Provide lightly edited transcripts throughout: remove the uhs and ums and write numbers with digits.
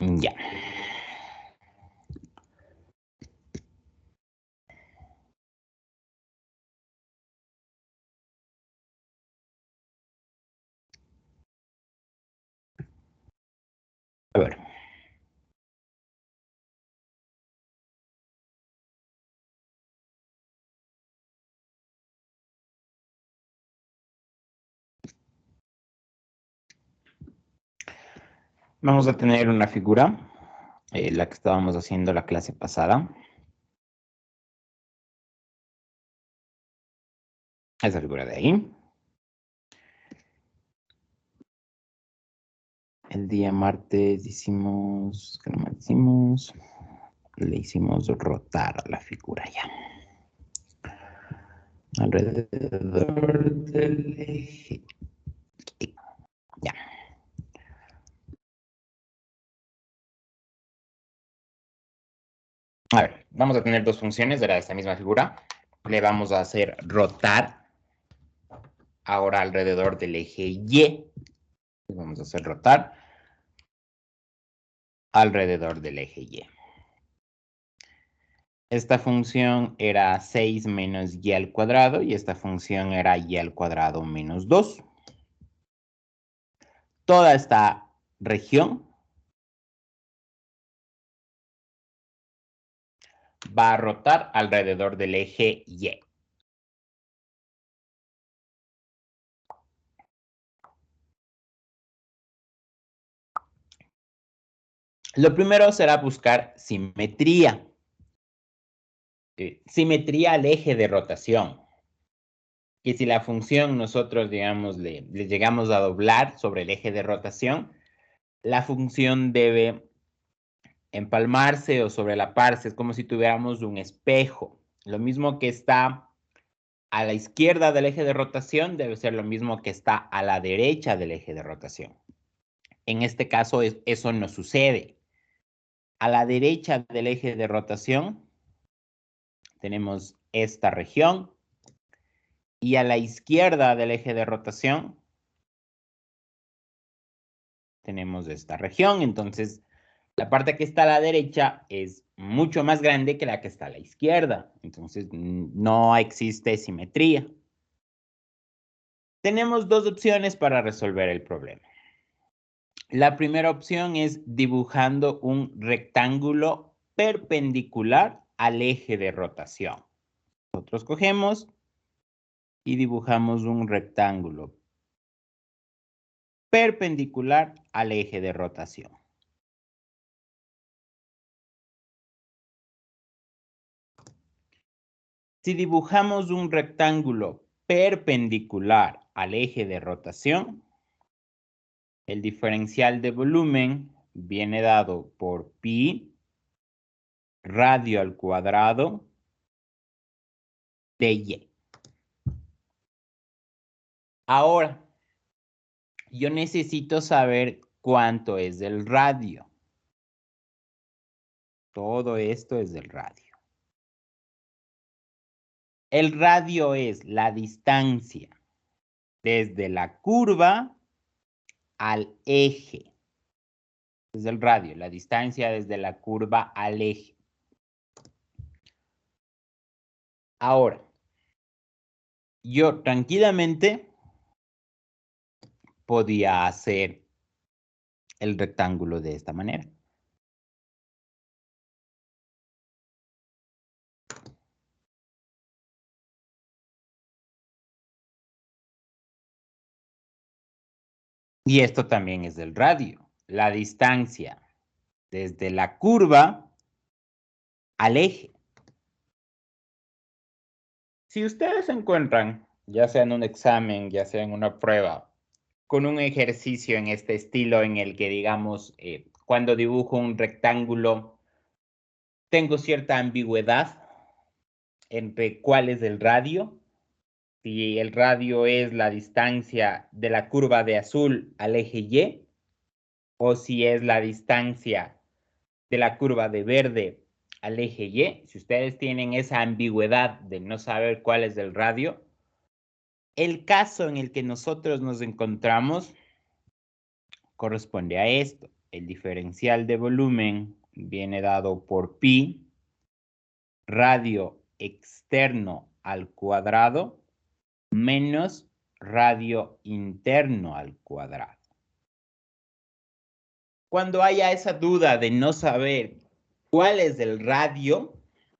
Ya. A ver. Vamos a tener una figura, la que estábamos haciendo la clase pasada. Esa figura de ahí. El día martes hicimos, ¿qué nomás hicimos? Le hicimos rotar a la figura ya. Alrededor del eje. Ya. A ver, vamos a tener dos funciones de esta misma figura. Le vamos a hacer rotar ahora alrededor del eje Y. Vamos a hacer rotar alrededor del eje Y. Esta función era 6 menos y al cuadrado y esta función era y al cuadrado menos 2. Toda esta región va a rotar alrededor del eje Y. Lo primero será buscar simetría. Simetría al eje de rotación. Que si la función nosotros, digamos, le llegamos a doblar sobre el eje de rotación, la función debe empalmarse o sobrelaparse. Es como si tuviéramos un espejo. Lo mismo que está a la izquierda del eje de rotación debe ser lo mismo que está a la derecha del eje de rotación. En este caso, eso no sucede. A la derecha del eje de rotación tenemos esta región y a la izquierda del eje de rotación tenemos esta región. Entonces, la parte que está a la derecha es mucho más grande que la que está a la izquierda. Entonces, no existe simetría. Tenemos dos opciones para resolver el problema. La primera opción es dibujando un rectángulo perpendicular al eje de rotación. Nosotros cogemos y dibujamos un rectángulo perpendicular al eje de rotación. Si dibujamos un rectángulo perpendicular al eje de rotación, el diferencial de volumen viene dado por pi radio al cuadrado de y. Ahora, yo necesito saber cuánto es el radio. Todo esto es del radio. El radio es la distancia desde la curva al eje. Es el radio, la distancia desde la curva al eje. Ahora, yo tranquilamente podía hacer el rectángulo de esta manera. Y esto también es del radio, la distancia desde la curva al eje. Si ustedes se encuentran, ya sea en un examen, ya sea en una prueba, con un ejercicio en este estilo en el que, digamos, cuando dibujo un rectángulo, tengo cierta ambigüedad entre cuál es el radio, si el radio es la distancia de la curva de azul al eje Y, o si es la distancia de la curva de verde al eje Y. Si ustedes tienen esa ambigüedad de no saber cuál es el radio, el caso en el que nosotros nos encontramos corresponde a esto. El diferencial de volumen viene dado por pi radio externo al cuadrado menos radio interno al cuadrado. Cuando haya esa duda de no saber cuál es el radio,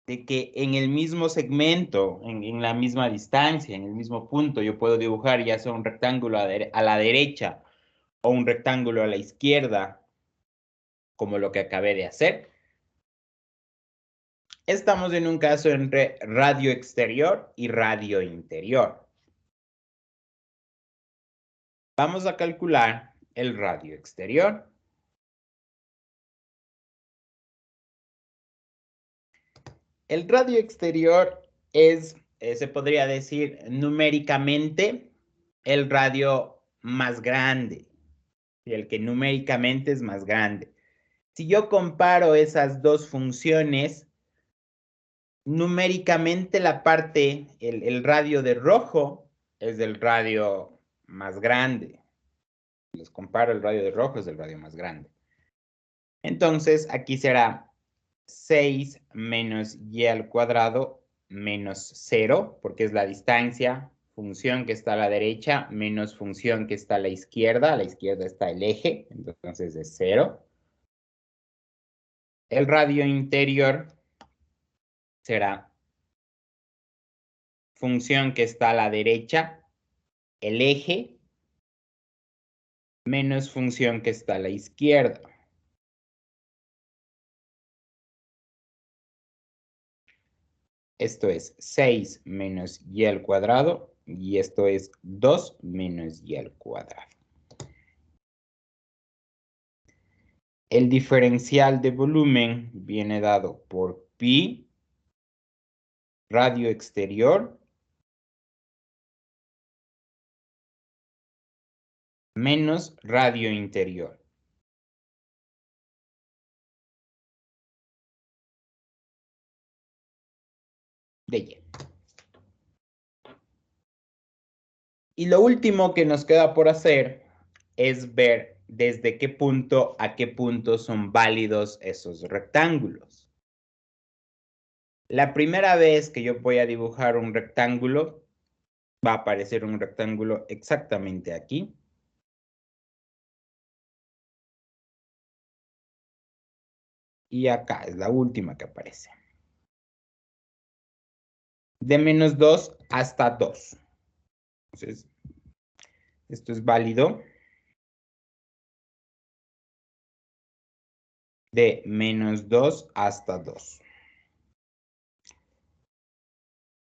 de que en el mismo segmento, en la misma distancia, en el mismo punto, yo puedo dibujar ya sea un rectángulo a la derecha o un rectángulo a la izquierda, como lo que acabé de hacer. Estamos en un caso entre radio exterior y radio interior. Vamos a calcular el radio exterior. El radio exterior es, se podría decir numéricamente, el radio más grande, y el que numéricamente es más grande. Si yo comparo esas dos funciones, numéricamente la parte, el radio de rojo es el radio más grande. Les comparo, el radio de rojo es el radio más grande. Entonces, aquí será 6 menos y al cuadrado menos 0, porque es la distancia, función que está a la derecha, menos función que está a la izquierda está el eje, entonces es 0. El radio interior será función que está a la derecha, el eje, menos función que está a la izquierda. Esto es 6 menos y al cuadrado y esto es 2 menos y al cuadrado. El diferencial de volumen viene dado por pi radio exterior menos radio interior. De Y. Y lo último que nos queda por hacer es ver desde qué punto a qué punto son válidos esos rectángulos. La primera vez que yo voy a dibujar un rectángulo, va a aparecer un rectángulo exactamente aquí. Y acá es la última que aparece. De menos 2 hasta 2. Entonces, esto es válido de menos 2 hasta 2.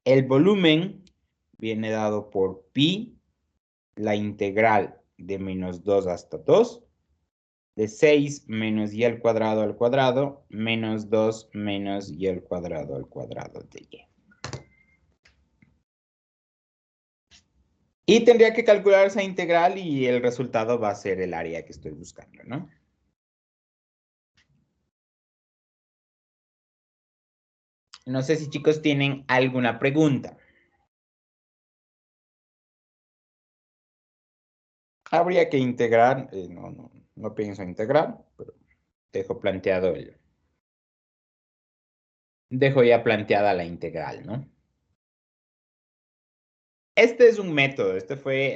El volumen viene dado por pi, la integral de menos 2 hasta 2, de 6 menos y al cuadrado, menos 2 menos y al cuadrado de y. Y tendría que calcular esa integral y el resultado va a ser el área que estoy buscando, ¿no? No sé si chicos tienen alguna pregunta. Habría que integrar, no pienso integrar, pero dejo planteado dejo ya planteada la integral, ¿no? Este es un método,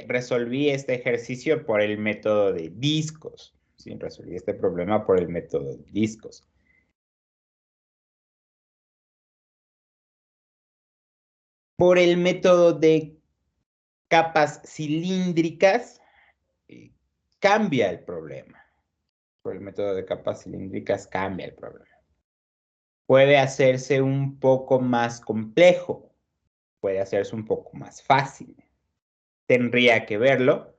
resolví este ejercicio por el método de discos, ¿sí? Resolví este problema por el método de discos. Por el método de capas cilíndricas, cambia el problema. Por el método de capas cilíndricas cambia el problema. Puede hacerse un poco más complejo, puede hacerse un poco más fácil. Tendría que verlo.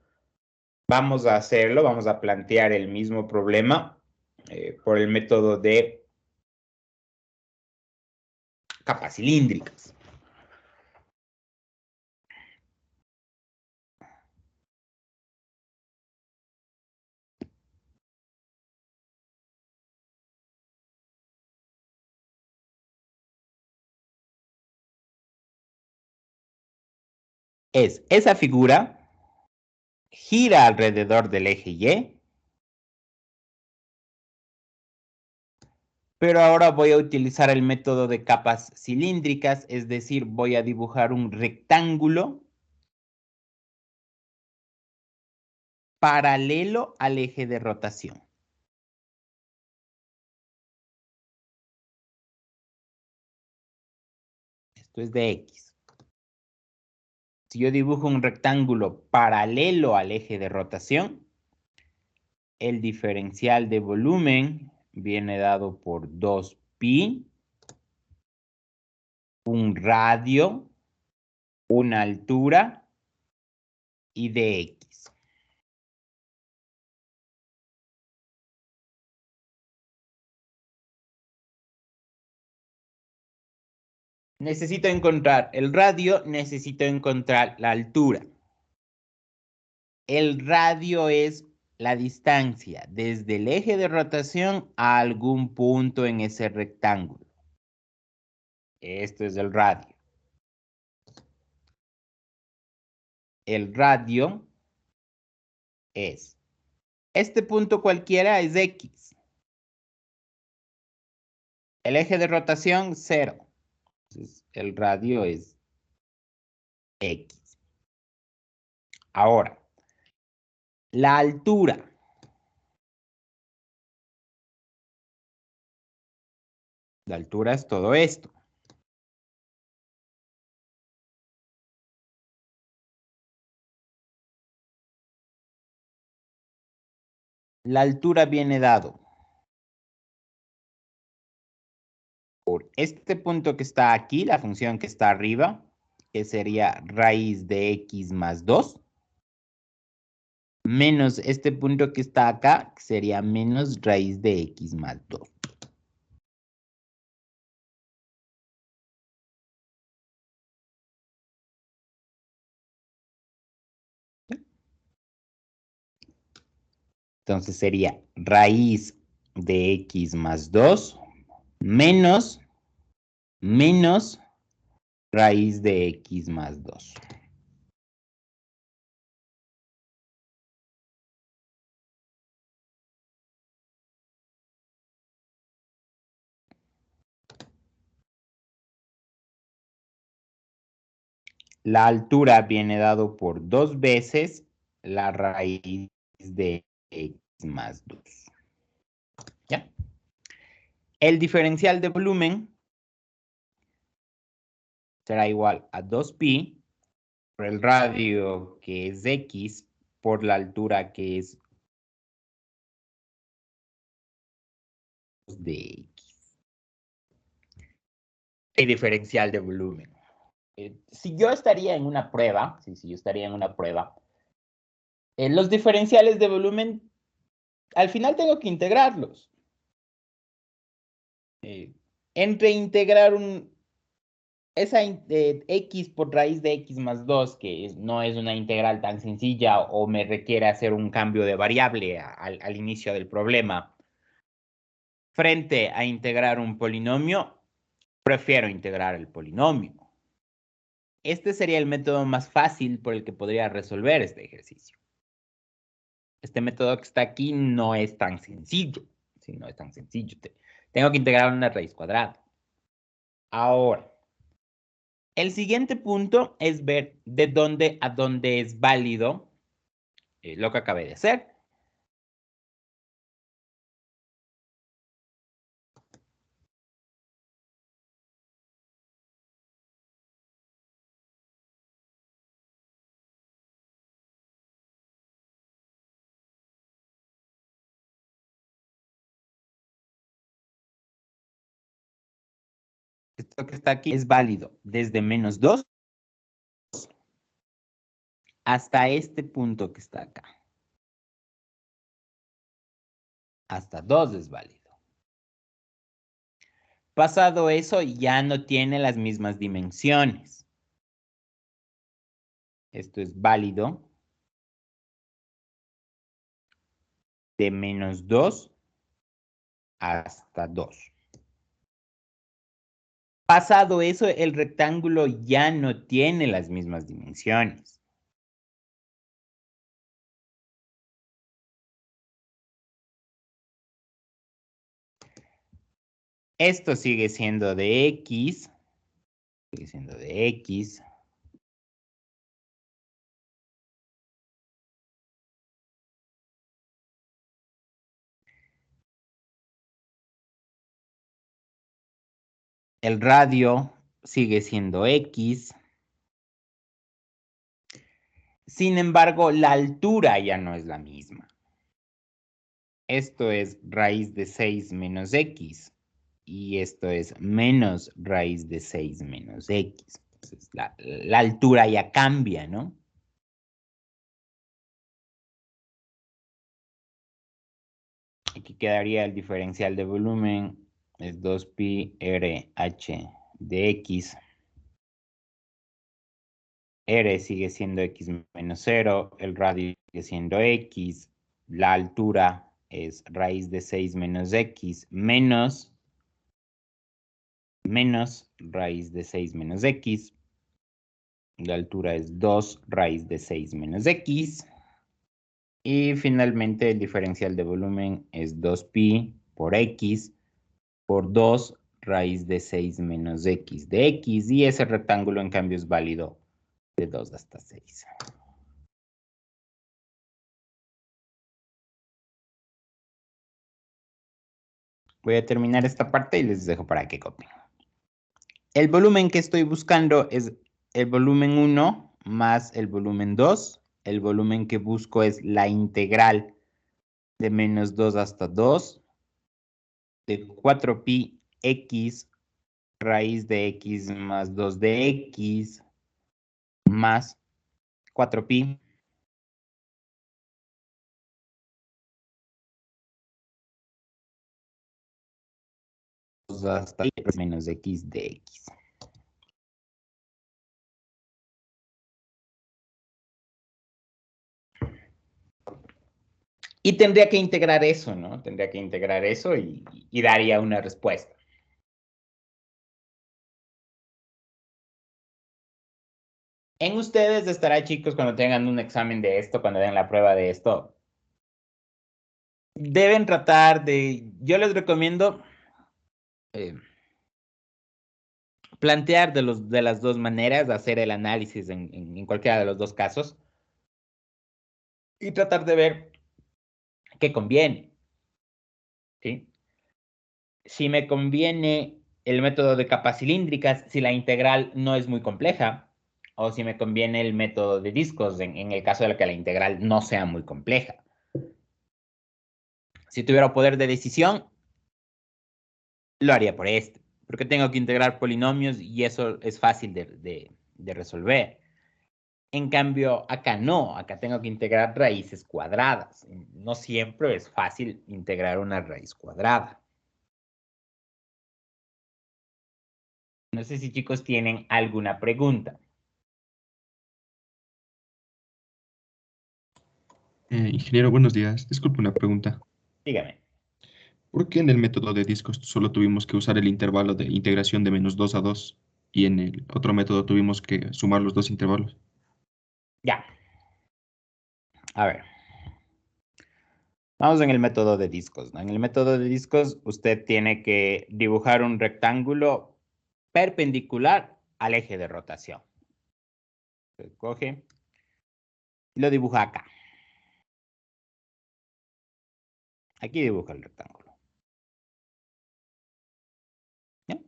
Vamos a hacerlo, vamos a plantear el mismo problema por el método de capas cilíndricas. Esa figura gira alrededor del eje Y Pero ahora voy a utilizar el método de capas cilíndricas, es decir, voy a dibujar un rectángulo paralelo al eje de rotación. Esto es de X. Si yo dibujo un rectángulo paralelo al eje de rotación, el diferencial de volumen viene dado por 2pi, un radio, una altura y dx. Necesito encontrar el radio, necesito encontrar la altura. El radio es la distancia desde el eje de rotación a algún punto en ese rectángulo. Esto es el radio. El radio es, este punto cualquiera es X. El eje de rotación, 0. Entonces, el radio es X. Ahora, la altura. La altura es todo esto. La altura viene dado por este punto que está aquí, la función que está arriba, que sería raíz de X más 2, menos este punto que está acá, que sería menos raíz de X más 2. Entonces sería raíz de X más 2 menos raíz de X más 2. La altura viene dado por 2 veces la raíz de X más 2. ¿Ya? El diferencial de volumen será igual a 2pi por el radio que es X por la altura que es de X. El diferencial de volumen. Si yo estaría en una prueba, si yo estaría en una prueba, los diferenciales de volumen, al final tengo que integrarlos. Entre integrar esa X por raíz de X más 2, que no es una integral tan sencilla o me requiere hacer un cambio de variable al inicio del problema, frente a integrar un polinomio, prefiero integrar el polinomio. Este sería el método más fácil por el que podría resolver este ejercicio. Este método que está aquí no es tan sencillo. Sí, no es tan sencillo. Tengo que integrar una raíz cuadrada. Ahora, el siguiente punto es ver de dónde a dónde es válido lo que acabé de hacer. Esto que está aquí es válido desde menos 2 hasta este punto que está acá. Hasta 2 es válido. Pasado eso, ya no tiene las mismas dimensiones. Esto es válido de menos 2 hasta 2. Pasado eso, el rectángulo ya no tiene las mismas dimensiones. Esto sigue siendo de X. Sigue siendo de X. El radio sigue siendo X. Sin embargo, la altura ya no es la misma. Esto es raíz de 6 menos X. Y esto es menos raíz de 6 menos X. Entonces, la altura ya cambia, ¿no? Aquí quedaría el diferencial de volumen, es 2pi RH de X. R sigue siendo X menos 0, el radio sigue siendo X, la altura es raíz de 6 menos X menos raíz de 6 menos X. La altura es 2 raíz de 6 menos X. Y finalmente el diferencial de volumen es 2pi por X por 2 raíz de 6 menos X de X. Y ese rectángulo en cambio es válido de 2 hasta 6. Voy a terminar esta parte y les dejo para que copien. El volumen que estoy buscando es el volumen 1 más el volumen 2. El volumen que busco es la integral de menos 2 hasta 2 de 4pi x raíz de x más 2 de x más 4pi hasta menos x de x. Y tendría que integrar eso, ¿no? Tendría que integrar eso y daría una respuesta. En ustedes estará, chicos, cuando tengan un examen de esto, cuando den la prueba de esto, deben tratar de, yo les recomiendo plantear de las dos maneras, hacer el análisis en cualquiera de los dos casos y tratar de ver qué conviene, ¿sí? Si me conviene el método de capas cilíndricas, si la integral no es muy compleja, o si me conviene el método de discos, en el caso de que la integral no sea muy compleja. Si tuviera poder de decisión, lo haría por este, porque tengo que integrar polinomios y eso es fácil de resolver. En cambio, acá no, acá tengo que integrar raíces cuadradas. No siempre es fácil integrar una raíz cuadrada. No sé si chicos tienen alguna pregunta. Ingeniero, buenos días. Disculpe una pregunta. Dígame. ¿Por qué en el método de discos solo tuvimos que usar el intervalo de integración de menos 2 a 2 y en el otro método tuvimos que sumar los dos intervalos? Ya. A ver. Vamos en el método de discos, ¿no? En el método de discos, usted tiene que dibujar un rectángulo perpendicular al eje de rotación. Usted coge y lo dibuja acá. Aquí dibuja el rectángulo. ¿Ya?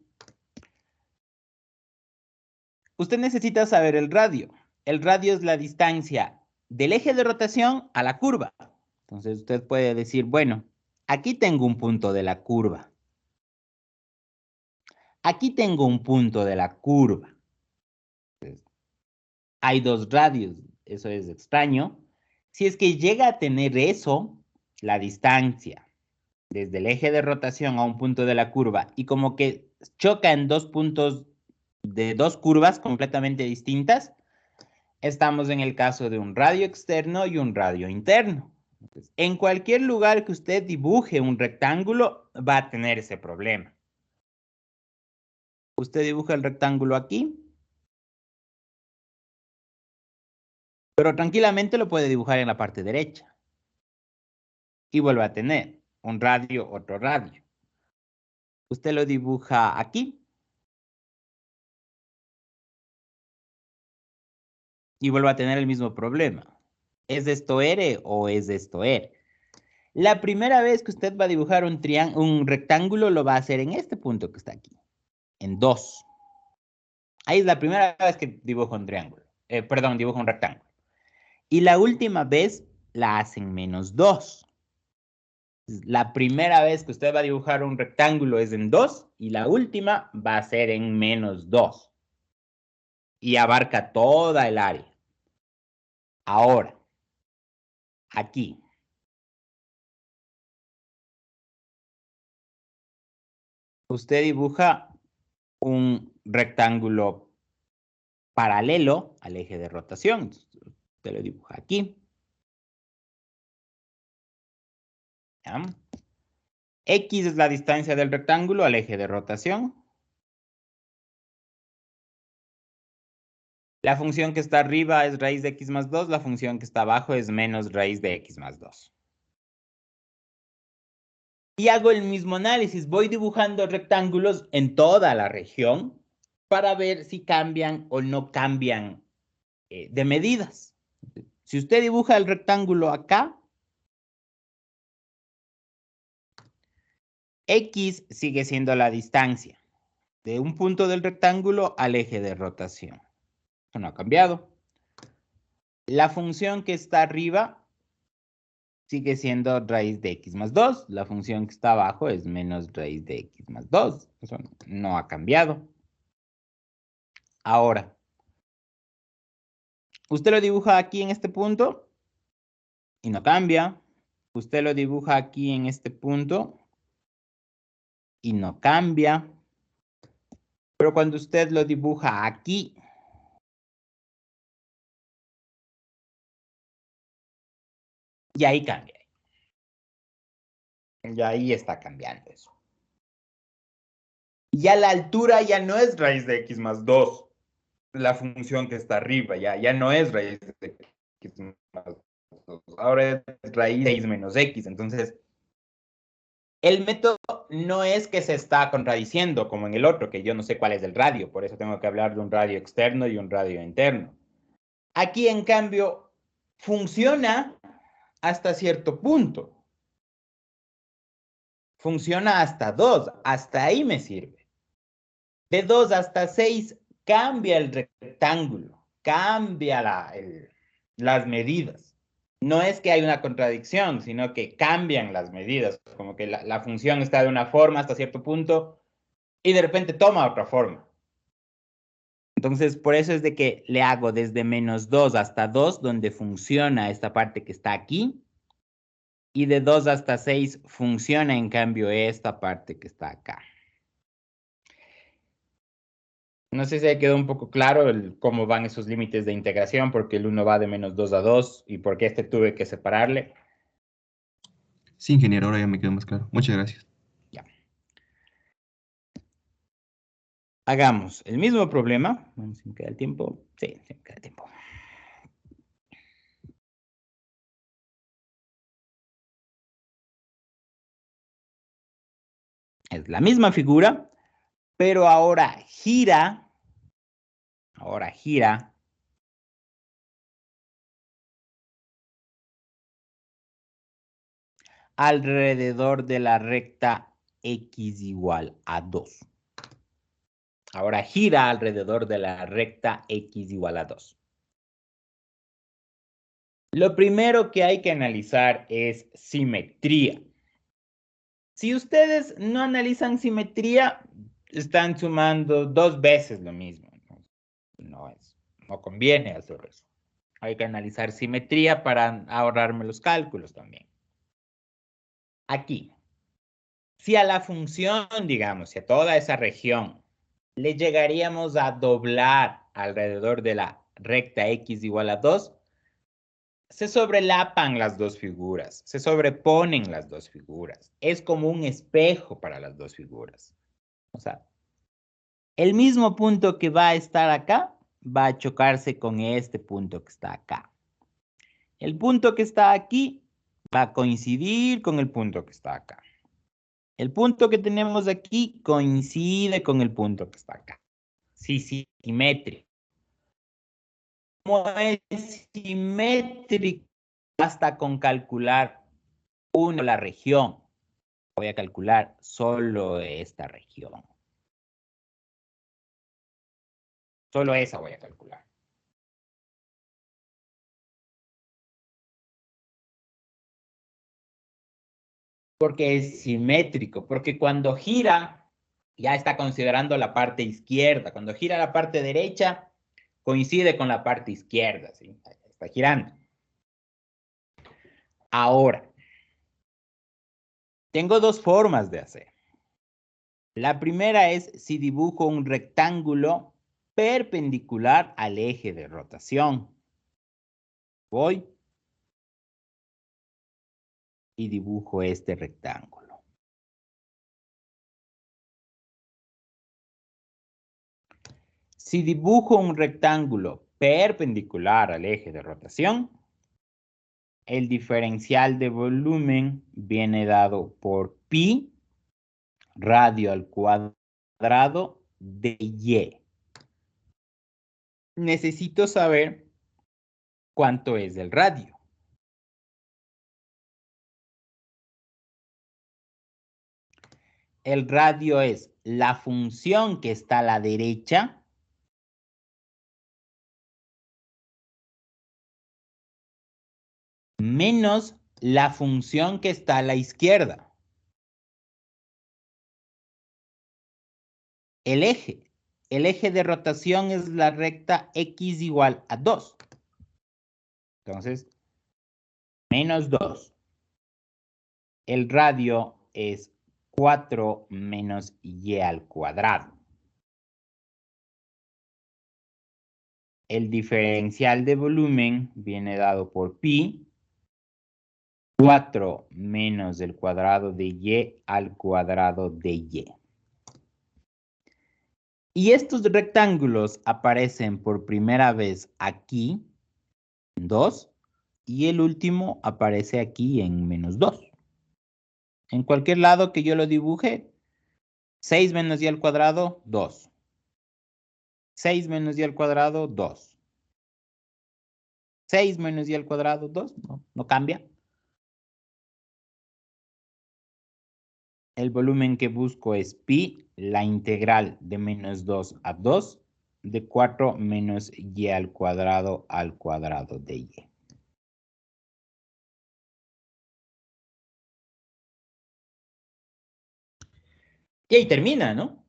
Usted necesita saber el radio. El radio es la distancia del eje de rotación a la curva. Entonces usted puede decir, bueno, aquí tengo un punto de la curva. Aquí tengo un punto de la curva. Entonces, hay dos radios, eso es extraño. Si es que llega a tener eso, la distancia desde el eje de rotación a un punto de la curva y como que choca en dos puntos de dos curvas completamente distintas, estamos en el caso de un radio externo y un radio interno. Entonces, en cualquier lugar que usted dibuje un rectángulo, va a tener ese problema. Usted dibuja el rectángulo aquí, pero tranquilamente lo puede dibujar en la parte derecha. Y vuelve a tener un radio, otro radio. Usted lo dibuja aquí. Y vuelve a tener el mismo problema. ¿Es esto R o es esto R? La primera vez que usted va a dibujar un rectángulo, lo va a hacer en este punto que está aquí, en 2. Ahí es la primera vez que dibujo un triángulo. Perdón, dibujo un rectángulo. Y la última vez la hace en -2. La primera vez que usted va a dibujar un rectángulo es en 2 y la última va a ser en -2. Y abarca toda el área. Ahora, aquí. Usted dibuja un rectángulo paralelo al eje de rotación. Usted lo dibuja aquí. ¿Ya? X es la distancia del rectángulo al eje de rotación. La función que está arriba es raíz de x más 2. La función que está abajo es menos raíz de x más 2. Y hago el mismo análisis. Voy dibujando rectángulos en toda la región para ver si cambian o no cambian de medidas. Si usted dibuja el rectángulo acá, X sigue siendo la distancia de un punto del rectángulo al eje de rotación. Eso no ha cambiado. La función que está arriba sigue siendo raíz de x más 2. La función que está abajo es menos raíz de x más 2. Eso no ha cambiado. Ahora, usted lo dibuja aquí en este punto y no cambia. Usted lo dibuja aquí en este punto y no cambia. Pero cuando usted lo dibuja aquí, y ahí cambia. Y ahí está cambiando eso. Ya la altura ya no es raíz de x más 2. La función que está arriba ya no es raíz de x más 2. Ahora es raíz de x menos x. Entonces, el método no es que se está contradiciendo como en el otro, que yo no sé cuál es el radio. Por eso tengo que hablar de un radio externo y un radio interno. Aquí, en cambio, funciona hasta cierto punto. Funciona hasta 2. Hasta ahí me sirve. De 2 hasta 6 cambia el rectángulo, cambia las medidas. No es que hay una contradicción, sino que cambian las medidas, como que la función está de una forma hasta cierto punto y de repente toma otra forma. Entonces, por eso es de que le hago desde -2 hasta 2, donde funciona esta parte que está aquí, y de 2 hasta 6 funciona en cambio esta parte que está acá. No sé si quedó un poco claro cómo van esos límites de integración, porque el 1 va de -2 a 2 y por qué este tuve que separarle. Sí, ingeniero, ahora ya me quedó más claro. Muchas gracias. Ya. Hagamos el mismo problema. Vamos, si me queda el tiempo. Sí, me queda el tiempo. Es la misma figura, pero ahora gira. Ahora gira. Alrededor de la recta x igual a 2. Ahora gira alrededor de la recta x igual a 2. Lo primero que hay que analizar es simetría. Si ustedes no analizan simetría, están sumando 2 veces lo mismo. No conviene hacer eso. Hay que analizar simetría para ahorrarme los cálculos también. Aquí, si a la función, digamos, si a toda esa región le llegaríamos a doblar alrededor de la recta x igual a 2, se sobrelapan las dos figuras, se sobreponen las dos figuras. Es como un espejo para las dos figuras. O sea, el mismo punto que va a estar acá va a chocarse con este punto que está acá. El punto que está aquí va a coincidir con el punto que está acá. El punto que tenemos aquí coincide con el punto que está acá. Sí, simétrico. Como es simétrico, basta con calcular la región. Voy a calcular solo esta región. Solo esa voy a calcular. Porque es simétrico, porque cuando gira, ya está considerando la parte izquierda. Cuando gira la parte derecha, coincide con la parte izquierda, ¿sí? Está girando. Ahora, tengo dos formas de hacer. La primera es si dibujo un rectángulo perpendicular al eje de rotación. Voy y dibujo este rectángulo. Si dibujo un rectángulo perpendicular al eje de rotación, el diferencial de volumen viene dado por pi radio al cuadrado de y. Necesito saber cuánto es el radio. El radio es la función que está a la derecha menos la función que está a la izquierda. El eje de rotación es la recta x igual a 2. Entonces, menos 2. El radio es 4 menos y al cuadrado. El diferencial de volumen viene dado por pi, 4 menos el cuadrado de y al cuadrado de y. Y estos rectángulos aparecen por primera vez aquí, 2, y el último aparece aquí en menos 2. En cualquier lado que yo lo dibuje, 6 menos y al cuadrado, 2. 6 menos y al cuadrado, 2. 6 menos y al cuadrado, 2. No cambia. El volumen que busco es pi, la integral de menos 2 a 2, de 4 menos y al cuadrado de y. Y ahí termina, ¿no?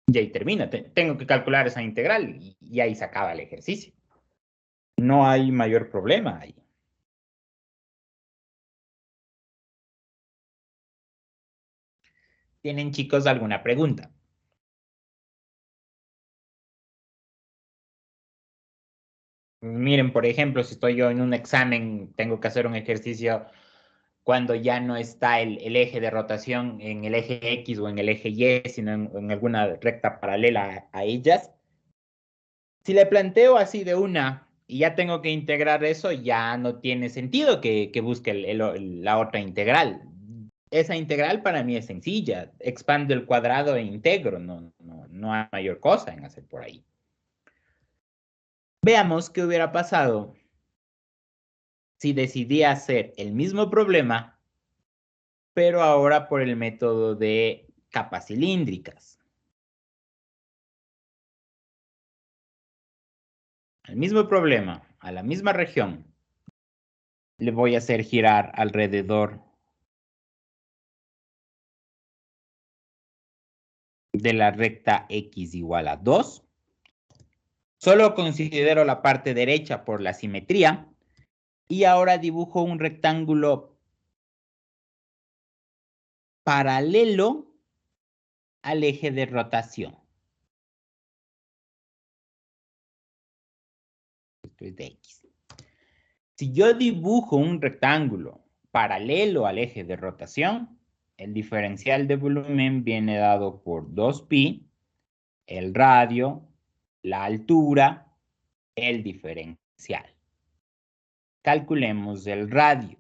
Y ahí termina. Tengo que calcular esa integral y ahí se acaba el ejercicio. No hay mayor problema ahí. ¿Tienen, chicos, alguna pregunta? Miren, por ejemplo, si estoy yo en un examen, tengo que hacer un ejercicio cuando ya no está el eje de rotación en el eje X o en el eje Y, sino en alguna recta paralela a ellas. Si le planteo así de una y ya tengo que integrar eso, ya no tiene sentido que busque la otra integral. Esa integral para mí es sencilla. Expando el cuadrado e integro. No hay mayor cosa en hacer por ahí. Veamos qué hubiera pasado si decidí hacer el mismo problema, pero ahora por el método de capas cilíndricas. El mismo problema, a la misma región, le voy a hacer girar alrededor de la recta x igual a 2. Solo considero la parte derecha por la simetría. Y ahora dibujo un rectángulo paralelo al eje de rotación. Esto es de x. Si yo dibujo un rectángulo paralelo al eje de rotación, el diferencial de volumen viene dado por 2pi, el radio, la altura, el diferencial. Calculemos el radio.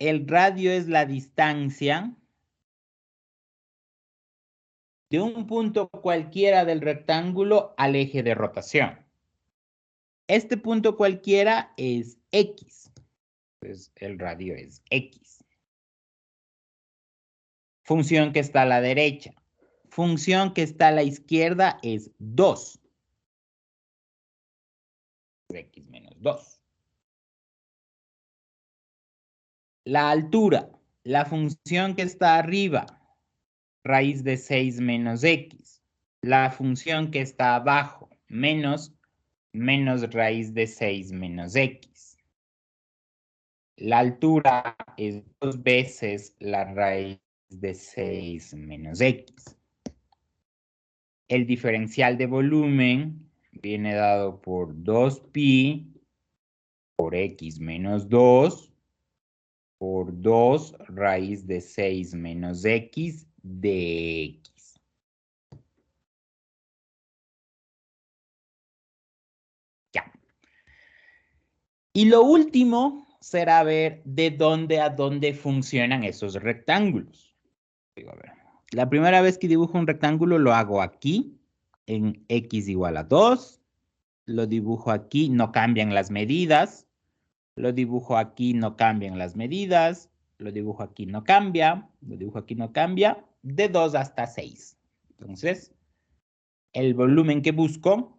el radio es la distancia de un punto cualquiera del rectángulo al eje de rotación. Este punto cualquiera es X. Pues el radio es X. Función que está a la derecha. Función que está a la izquierda es 2. X menos 2. La altura. La función que está arriba. Raíz de 6 menos X. La función que está abajo. Menos raíz de 6 menos X. La altura es 2 veces la raíz de 6 menos X. El diferencial de volumen viene dado por 2pi por X menos 2 por 2 raíz de 6 menos X de X. Ya. Y lo último será ver de dónde a dónde funcionan esos rectángulos. Digo, a ver. La primera vez que dibujo un rectángulo lo hago aquí, en X igual a 2. Lo dibujo aquí, no cambian las medidas. Lo dibujo aquí, no cambian las medidas. Lo dibujo aquí, no cambia. Lo dibujo aquí, no cambia. De 2 hasta 6. Entonces, el volumen que busco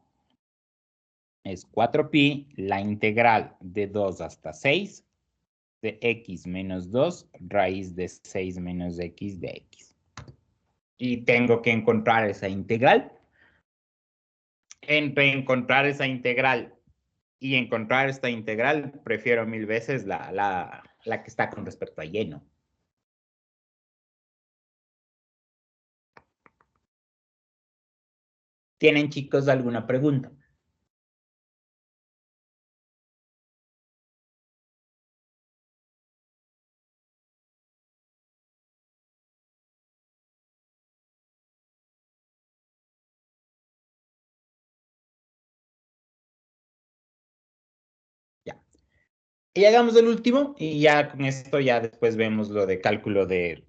es 4pi, la integral de 2 hasta 6 de X menos 2 raíz de 6 menos X de X. Y tengo que encontrar esa integral. Entre encontrar esa integral y encontrar esta integral, prefiero 1000 veces la que está con respecto a lleno. ¿Tienen, chicos, alguna pregunta? Ya. Y hagamos el último y ya con esto ya después vemos lo de cálculo de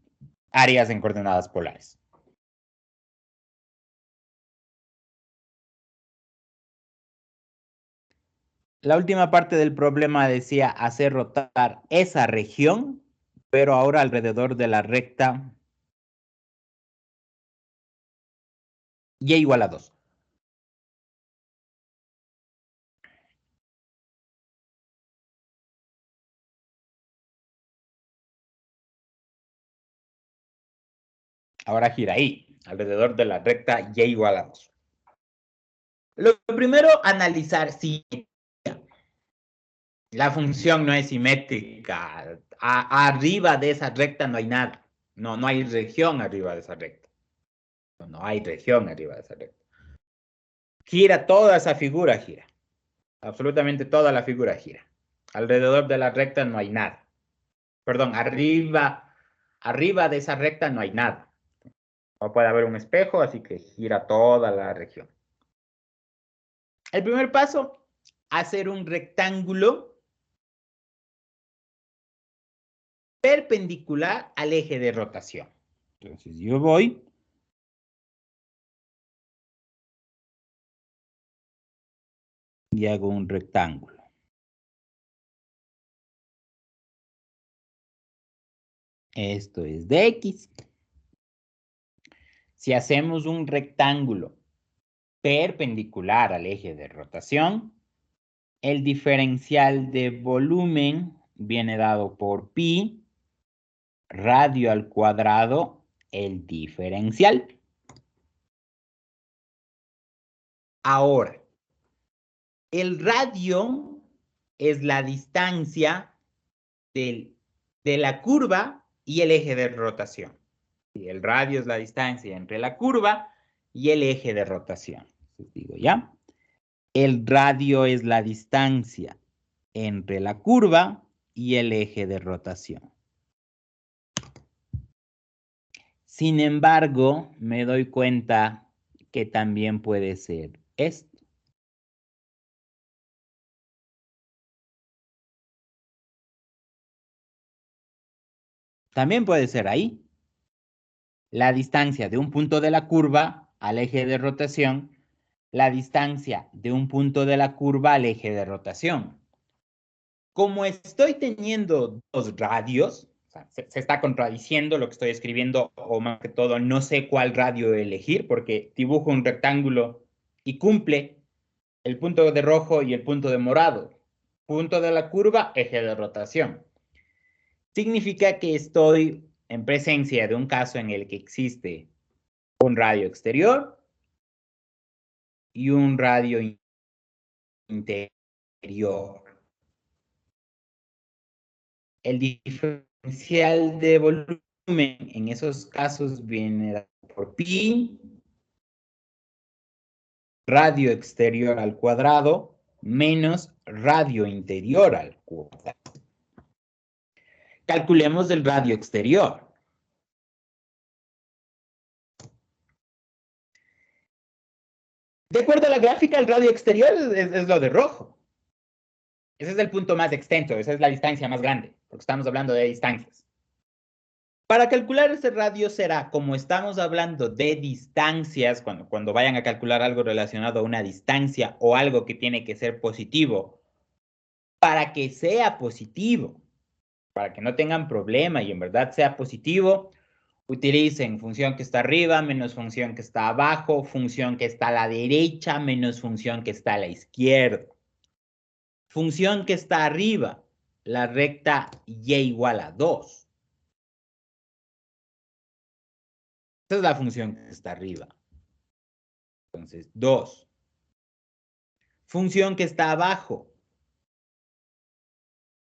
áreas en coordenadas polares. La última parte del problema decía hacer rotar esa región, pero ahora alrededor de la recta y igual a 2. Ahora gira ahí, alrededor de la recta y igual a 2. Lo primero, analizar si la función no es simétrica. Arriba de esa recta no hay nada. No hay región arriba de esa recta. No hay región arriba de esa recta. Gira toda esa figura, gira. Absolutamente toda la figura gira. Alrededor de la recta no hay nada. Perdón, arriba de esa recta no hay nada. No puede haber un espejo, así que gira toda la región. El primer paso, hacer un rectángulo perpendicular al eje de rotación. Entonces yo voy y hago un rectángulo. Esto es de X. Si hacemos un rectángulo perpendicular al eje de rotación, el diferencial de volumen viene dado por pi, radio al cuadrado, el diferencial. Ahora, el radio es la distancia de la curva y el eje de rotación. El radio es la distancia entre la curva y el eje de rotación. Les digo, ¿ya? El radio es la distancia entre la curva y el eje de rotación. Sin embargo, me doy cuenta que también puede ser esto. También puede ser ahí. La distancia de un punto de la curva al eje de rotación, la distancia de un punto de la curva al eje de rotación. Como estoy teniendo dos radios, o sea, se está contradiciendo lo que estoy escribiendo, o más que todo, no sé cuál radio elegir, porque dibujo un rectángulo y cumple el punto de rojo y el punto de morado. Punto de la curva, eje de rotación. Significa que estoy en presencia de un caso en el que existe un radio exterior y un radio interior. El diferencial de volumen en esos casos viene dado por pi, radio exterior al cuadrado, menos radio interior al cuadrado. Calculemos el radio exterior. De acuerdo a la gráfica, el radio exterior es lo de rojo. Ese es el punto más extenso, esa es la distancia más grande, porque estamos hablando de distancias. Para calcular ese radio será, como estamos hablando de distancias, cuando vayan a calcular algo relacionado a una distancia o algo que tiene que ser positivo, para que sea positivo, para que no tengan problema y en verdad sea positivo, utilicen función que está arriba menos función que está abajo, función que está a la derecha menos función que está a la izquierda. Función que está arriba, la recta y igual a 2. Esa es la función que está arriba. Entonces, 2. Función que está abajo,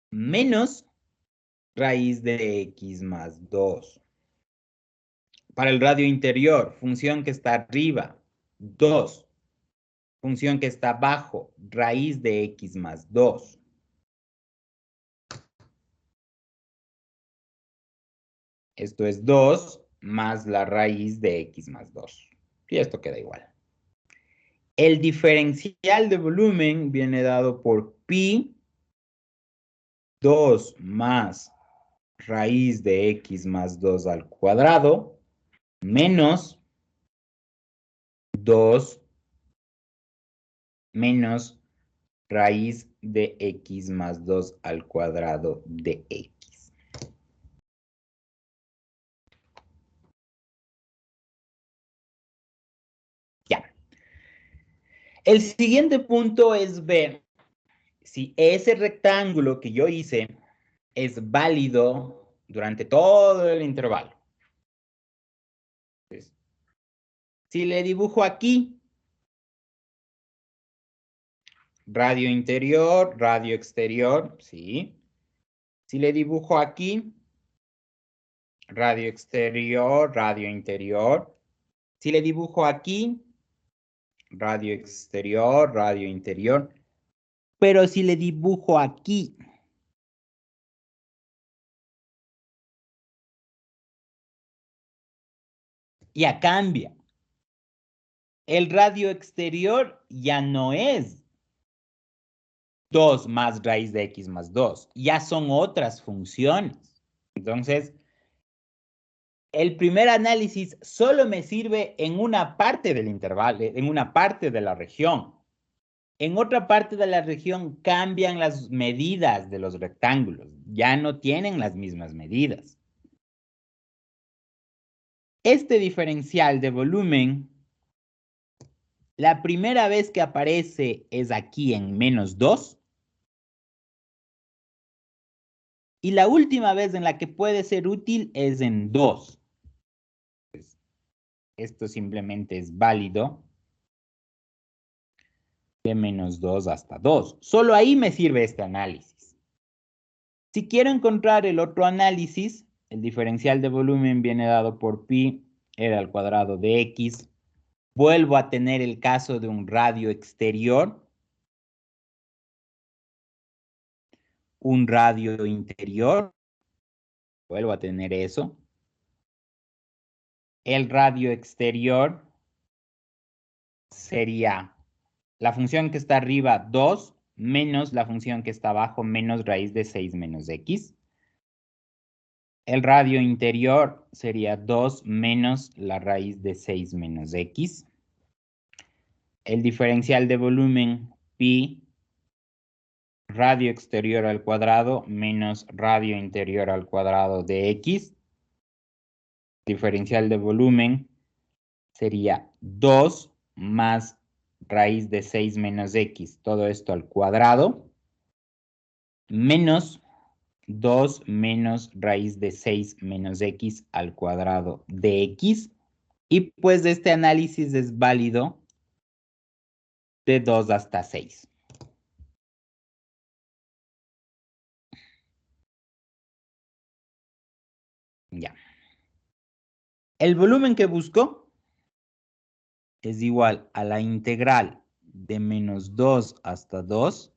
menos raíz de x más 2. Para el radio interior, función que está arriba, 2. Función que está abajo, raíz de x más 2. Esto es 2 más la raíz de x más 2. Y esto queda igual. El diferencial de volumen viene dado por pi 2 más raíz de x más 2 al cuadrado menos 2 menos raíz de x más 2 al cuadrado de x. Ya. El siguiente punto es ver si ese rectángulo que yo hice es válido durante todo el intervalo. Entonces, si le dibujo aquí, radio interior, radio exterior, ¿sí? Si le dibujo aquí, radio exterior, radio interior. Si le dibujo aquí, radio exterior, radio interior. Pero si le dibujo aquí, ya cambia. El radio exterior ya no es 2 más raíz de x más 2. Ya son otras funciones. Entonces, el primer análisis solo me sirve en una parte del intervalo, en una parte de la región. En otra parte de la región cambian las medidas de los rectángulos. Ya no tienen las mismas medidas. Este diferencial de volumen, la primera vez que aparece es aquí en menos 2. Y la última vez en la que puede ser útil es en 2. Pues, esto simplemente es válido de menos 2 hasta 2. Solo ahí me sirve este análisis. Si quiero encontrar el otro análisis, el diferencial de volumen viene dado por pi r al cuadrado de x. Vuelvo a tener el caso de un radio exterior, un radio interior. Vuelvo a tener eso. El radio exterior sería la función que está arriba, 2, menos la función que está abajo, menos raíz de 6 menos x. El radio interior sería 2 menos la raíz de 6 menos x. El diferencial de volumen, pi, radio exterior al cuadrado menos radio interior al cuadrado de x. Diferencial de volumen sería 2 más raíz de 6 menos x, todo esto al cuadrado, menos 2 menos raíz de 6 menos x al cuadrado de x. Y pues este análisis es válido de 2 hasta 6. Ya. El volumen que busco es igual a la integral de menos 2 hasta 2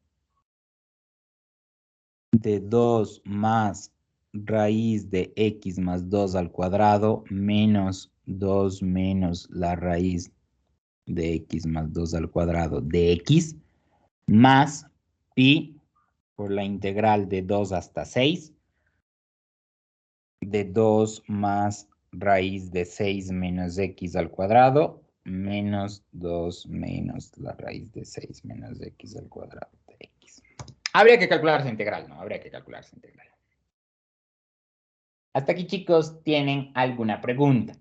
de 2 más raíz de x más 2 al cuadrado menos 2 menos la raíz de x más 2 al cuadrado de x más pi por la integral de 2 hasta 6 de 2 más raíz de 6 menos x al cuadrado menos 2 menos la raíz de 6 menos x al cuadrado de x. Habría que calcular esa integral, ¿no? Habría que calcular esa integral. Hasta aquí, chicos, ¿tienen alguna pregunta?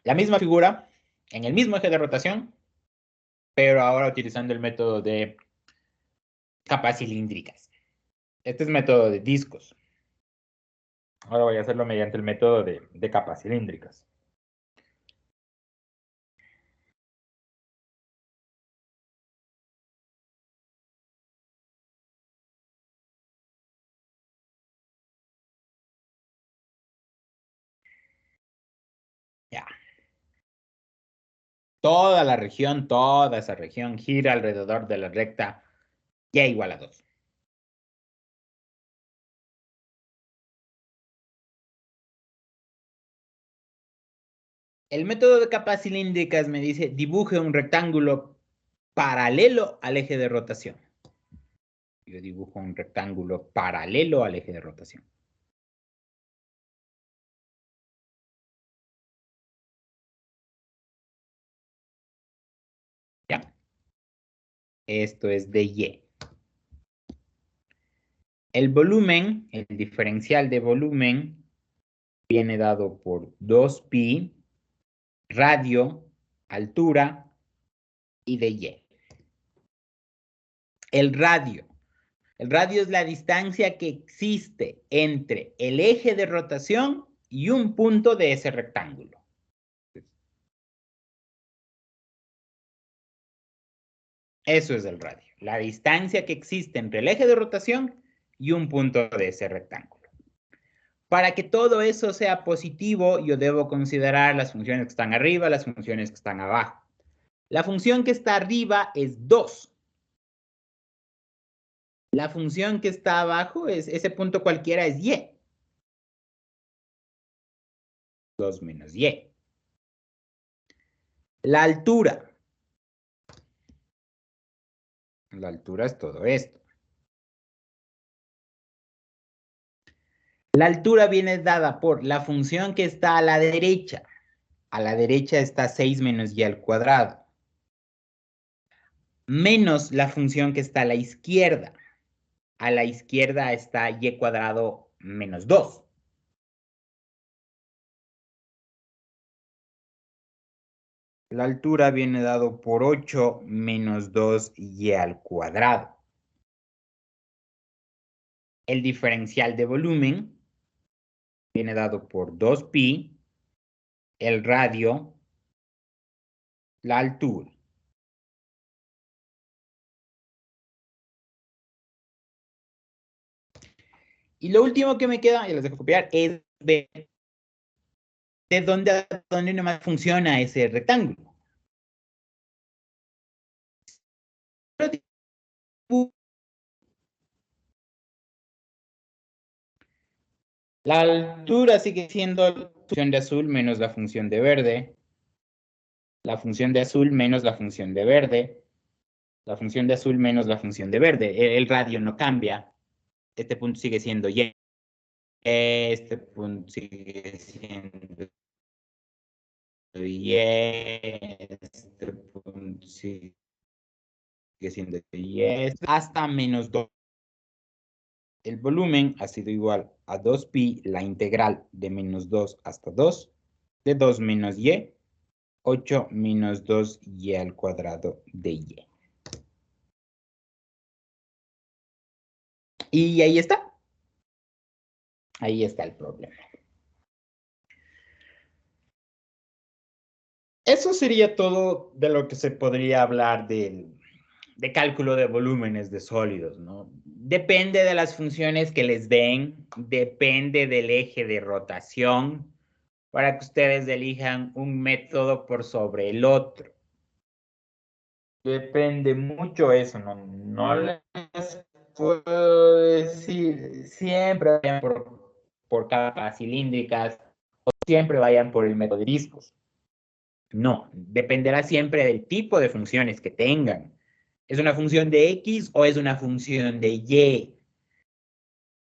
La misma figura, en el mismo eje de rotación, pero ahora utilizando el método de capas cilíndricas. Este es método de discos. Ahora voy a hacerlo mediante el método de capas cilíndricas. Ya. Toda la región, toda esa región gira alrededor de la recta y igual a 2. El método de capas cilíndricas me dice, dibuje un rectángulo paralelo al eje de rotación. Yo dibujo un rectángulo paralelo al eje de rotación. ¿Ya? Esto es de Y. El volumen, el diferencial de volumen, viene dado por 2pi, radio, altura y de Y. El radio. El radio es la distancia que existe entre el eje de rotación y un punto de ese rectángulo. Eso es el radio. La distancia que existe entre el eje de rotación y un punto de ese rectángulo. Para que todo eso sea positivo, yo debo considerar las funciones que están arriba, las funciones que están abajo. La función que está arriba es 2. La función que está abajo es ese punto cualquiera es Y. 2 menos Y. La altura. La altura es todo esto. La altura viene dada por la función que está a la derecha. A la derecha está 6 menos Y al cuadrado. Menos la función que está a la izquierda. A la izquierda está Y cuadrado menos 2. La altura viene dado por 8 menos 2Y al cuadrado. El diferencial de volumen viene dado por 2pi, el radio, la altura. Y lo último que me queda, y les dejo copiar, es ver dónde nomás funciona ese rectángulo. La altura sigue siendo la función de azul menos la función de verde. La función de azul menos la función de verde. La función de azul menos la función de verde. El radio no cambia. Este punto sigue siendo Y. Este punto sigue siendo Y. Este punto sigue siendo Y. Hasta menos 2. El volumen ha sido igual a 2pi, la integral de menos 2 hasta 2, de 2 menos y, 8 menos 2y al cuadrado de y. Y ahí está. Ahí está el problema. Eso sería todo de lo que se podría hablar de cálculo de volúmenes de sólidos, ¿no? Depende de las funciones que les den, depende del eje de rotación, para que ustedes elijan un método por sobre el otro. Depende mucho eso, no les puedo decir siempre vayan por capas cilíndricas o siempre vayan por el método de discos. No, dependerá siempre del tipo de funciones que tengan. ¿Es una función de X o es una función de Y?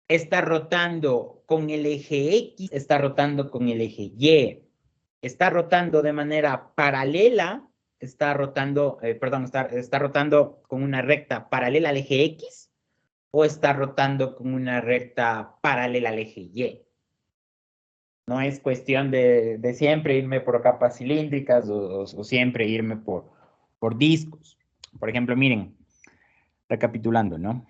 Está rotando con el eje X, está rotando con el eje Y. Está rotando de manera paralela, está rotando, está rotando con una recta paralela al eje X o está rotando con una recta paralela al eje Y. No es cuestión de siempre irme por capas cilíndricas o siempre irme por discos. Por ejemplo, miren, recapitulando, ¿no?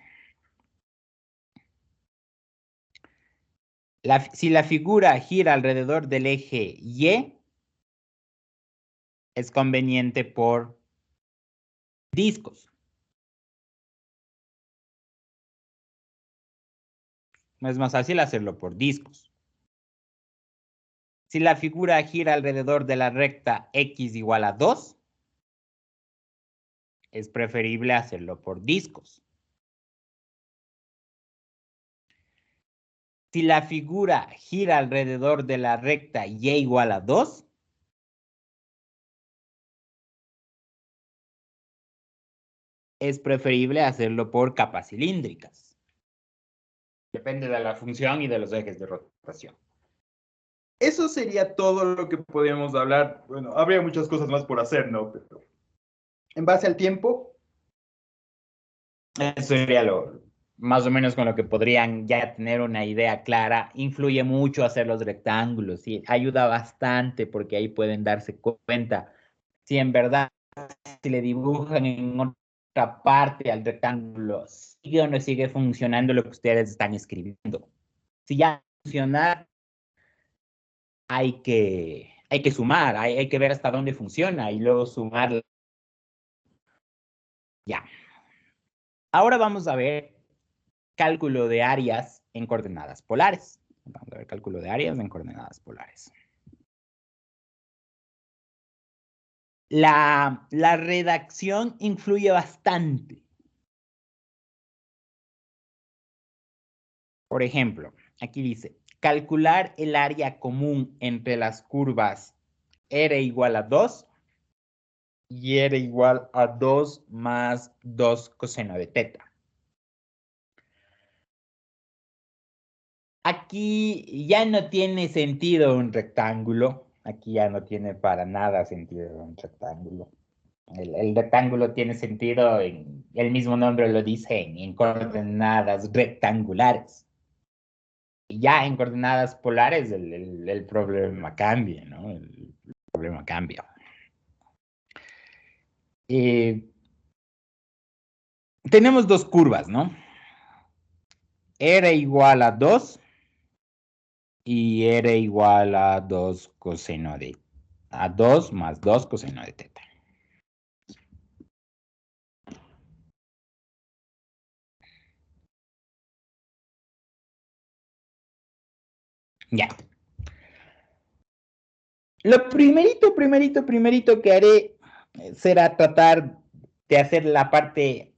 Si la figura gira alrededor del eje Y, es conveniente por discos. No es más fácil hacerlo por discos. Si la figura gira alrededor de la recta X igual a 2, es preferible hacerlo por discos. Si la figura gira alrededor de la recta Y igual a 2, es preferible hacerlo por capas cilíndricas. Depende de la función y de los ejes de rotación. Eso sería todo lo que podemos hablar. Bueno, habría muchas cosas más por hacer, ¿no? Pero en base al tiempo, eso sería más o menos con lo que podrían ya tener una idea clara. Influye mucho hacer los rectángulos, ¿sí? Ayuda bastante porque ahí pueden darse cuenta si en verdad si le dibujan en otra parte al rectángulo, sigue o no sigue funcionando lo que ustedes están escribiendo. Si ya funciona, hay que sumar, hay que ver hasta dónde funciona y luego sumar. Ya. Ahora vamos a ver cálculo de áreas en coordenadas polares. Vamos a ver cálculo de áreas en coordenadas polares. La redacción influye bastante. Por ejemplo, aquí dice, calcular el área común entre las curvas R igual a 2 y R igual a 2 más 2 coseno de teta. Aquí ya no tiene sentido un rectángulo. Aquí ya no tiene para nada sentido un rectángulo. El rectángulo tiene sentido, el mismo nombre lo dice, en coordenadas rectangulares. Y ya en coordenadas polares el problema cambia, ¿no? El problema cambia. Tenemos dos curvas, ¿no? R igual a 2 y R igual a 2 coseno de... A 2 más 2 coseno de teta. Ya. Lo primerito que haré será tratar de hacer la parte,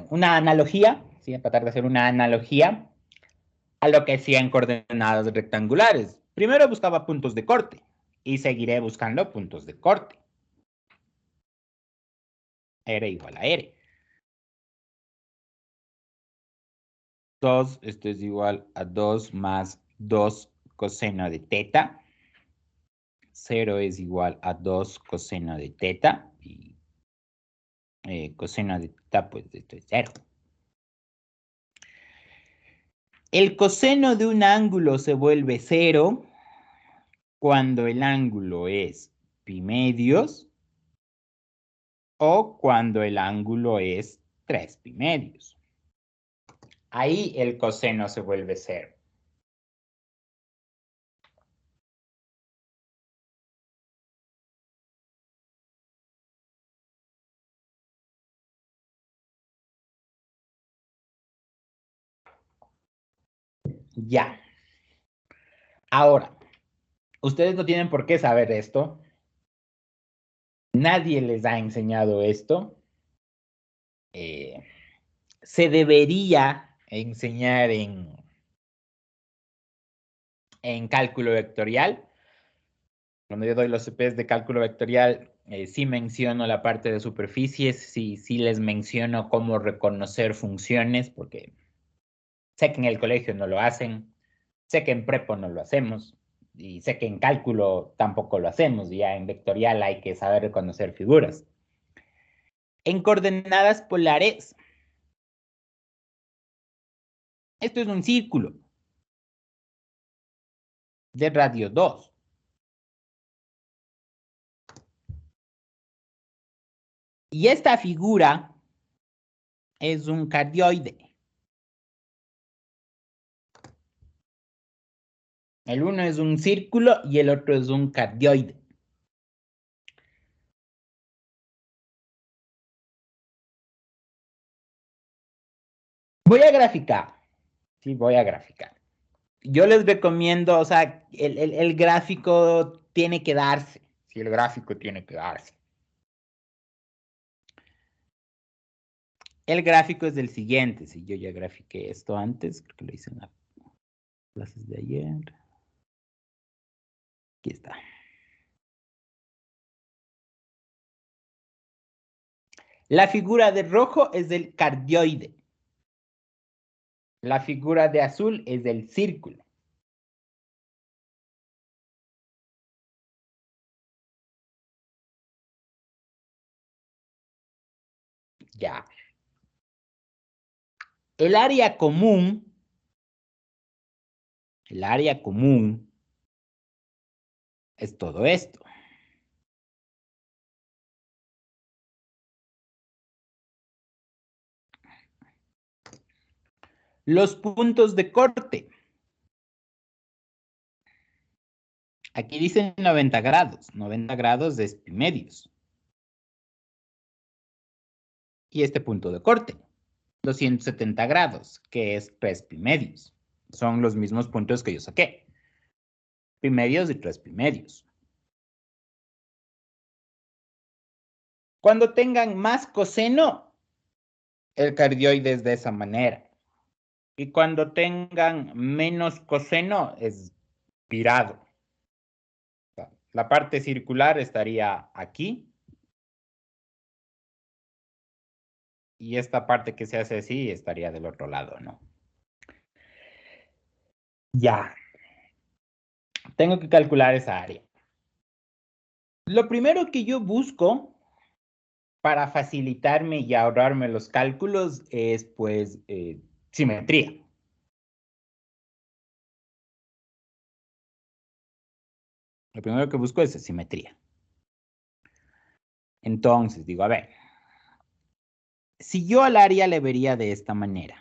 una analogía, ¿sí? Tratar de hacer una analogía a lo que hacía en coordenadas rectangulares. Primero buscaba puntos de corte y seguiré buscando puntos de corte. R igual a R. 2, esto es igual a 2 más 2 coseno de teta. 0 es igual a 2 coseno de teta. Y coseno de teta, pues esto es 0. El coseno de un ángulo se vuelve 0 cuando el ángulo es pi medios o cuando el ángulo es 3 pi medios. Ahí el coseno se vuelve 0. Ya. Ahora, ustedes no tienen por qué saber esto. Nadie les ha enseñado esto. Se debería enseñar en cálculo vectorial. Cuando yo doy los CPs de cálculo vectorial, sí menciono la parte de superficies, sí les menciono cómo reconocer funciones, porque sé que en el colegio no lo hacen, sé que en prepo no lo hacemos, y sé que en cálculo tampoco lo hacemos, ya en vectorial hay que saber reconocer figuras. En coordenadas polares, esto es un círculo de radio 2. Y esta figura es un cardioide. El uno es un círculo y el otro es un cardioide. Voy a graficar. Sí, voy a graficar. Yo les recomiendo, o sea, el gráfico tiene que darse. Sí, el gráfico tiene que darse. El gráfico es del siguiente. Si yo ya grafiqué esto antes, creo que lo hice en las clases de ayer. Aquí está. La figura de rojo es del cardioide. La figura de azul es del círculo. Ya. El área común es todo esto. Los puntos de corte. Aquí dicen 90 grados. 90 grados es pi medios. Y este punto de corte, 270 grados, que es 3 pi medios. Son los mismos puntos que yo saqué. Pi medios y 3 pi medios. Cuando tengan más coseno, el cardioide es de esa manera. Y cuando tengan menos coseno, es virado. La parte circular estaría aquí. Y esta parte que se hace así estaría del otro lado, ¿no? Ya. Tengo que calcular esa área. Lo primero que yo busco para facilitarme y ahorrarme los cálculos es, pues, simetría. Lo primero que busco es simetría. Entonces, digo, a ver, si yo al área le vería de esta manera.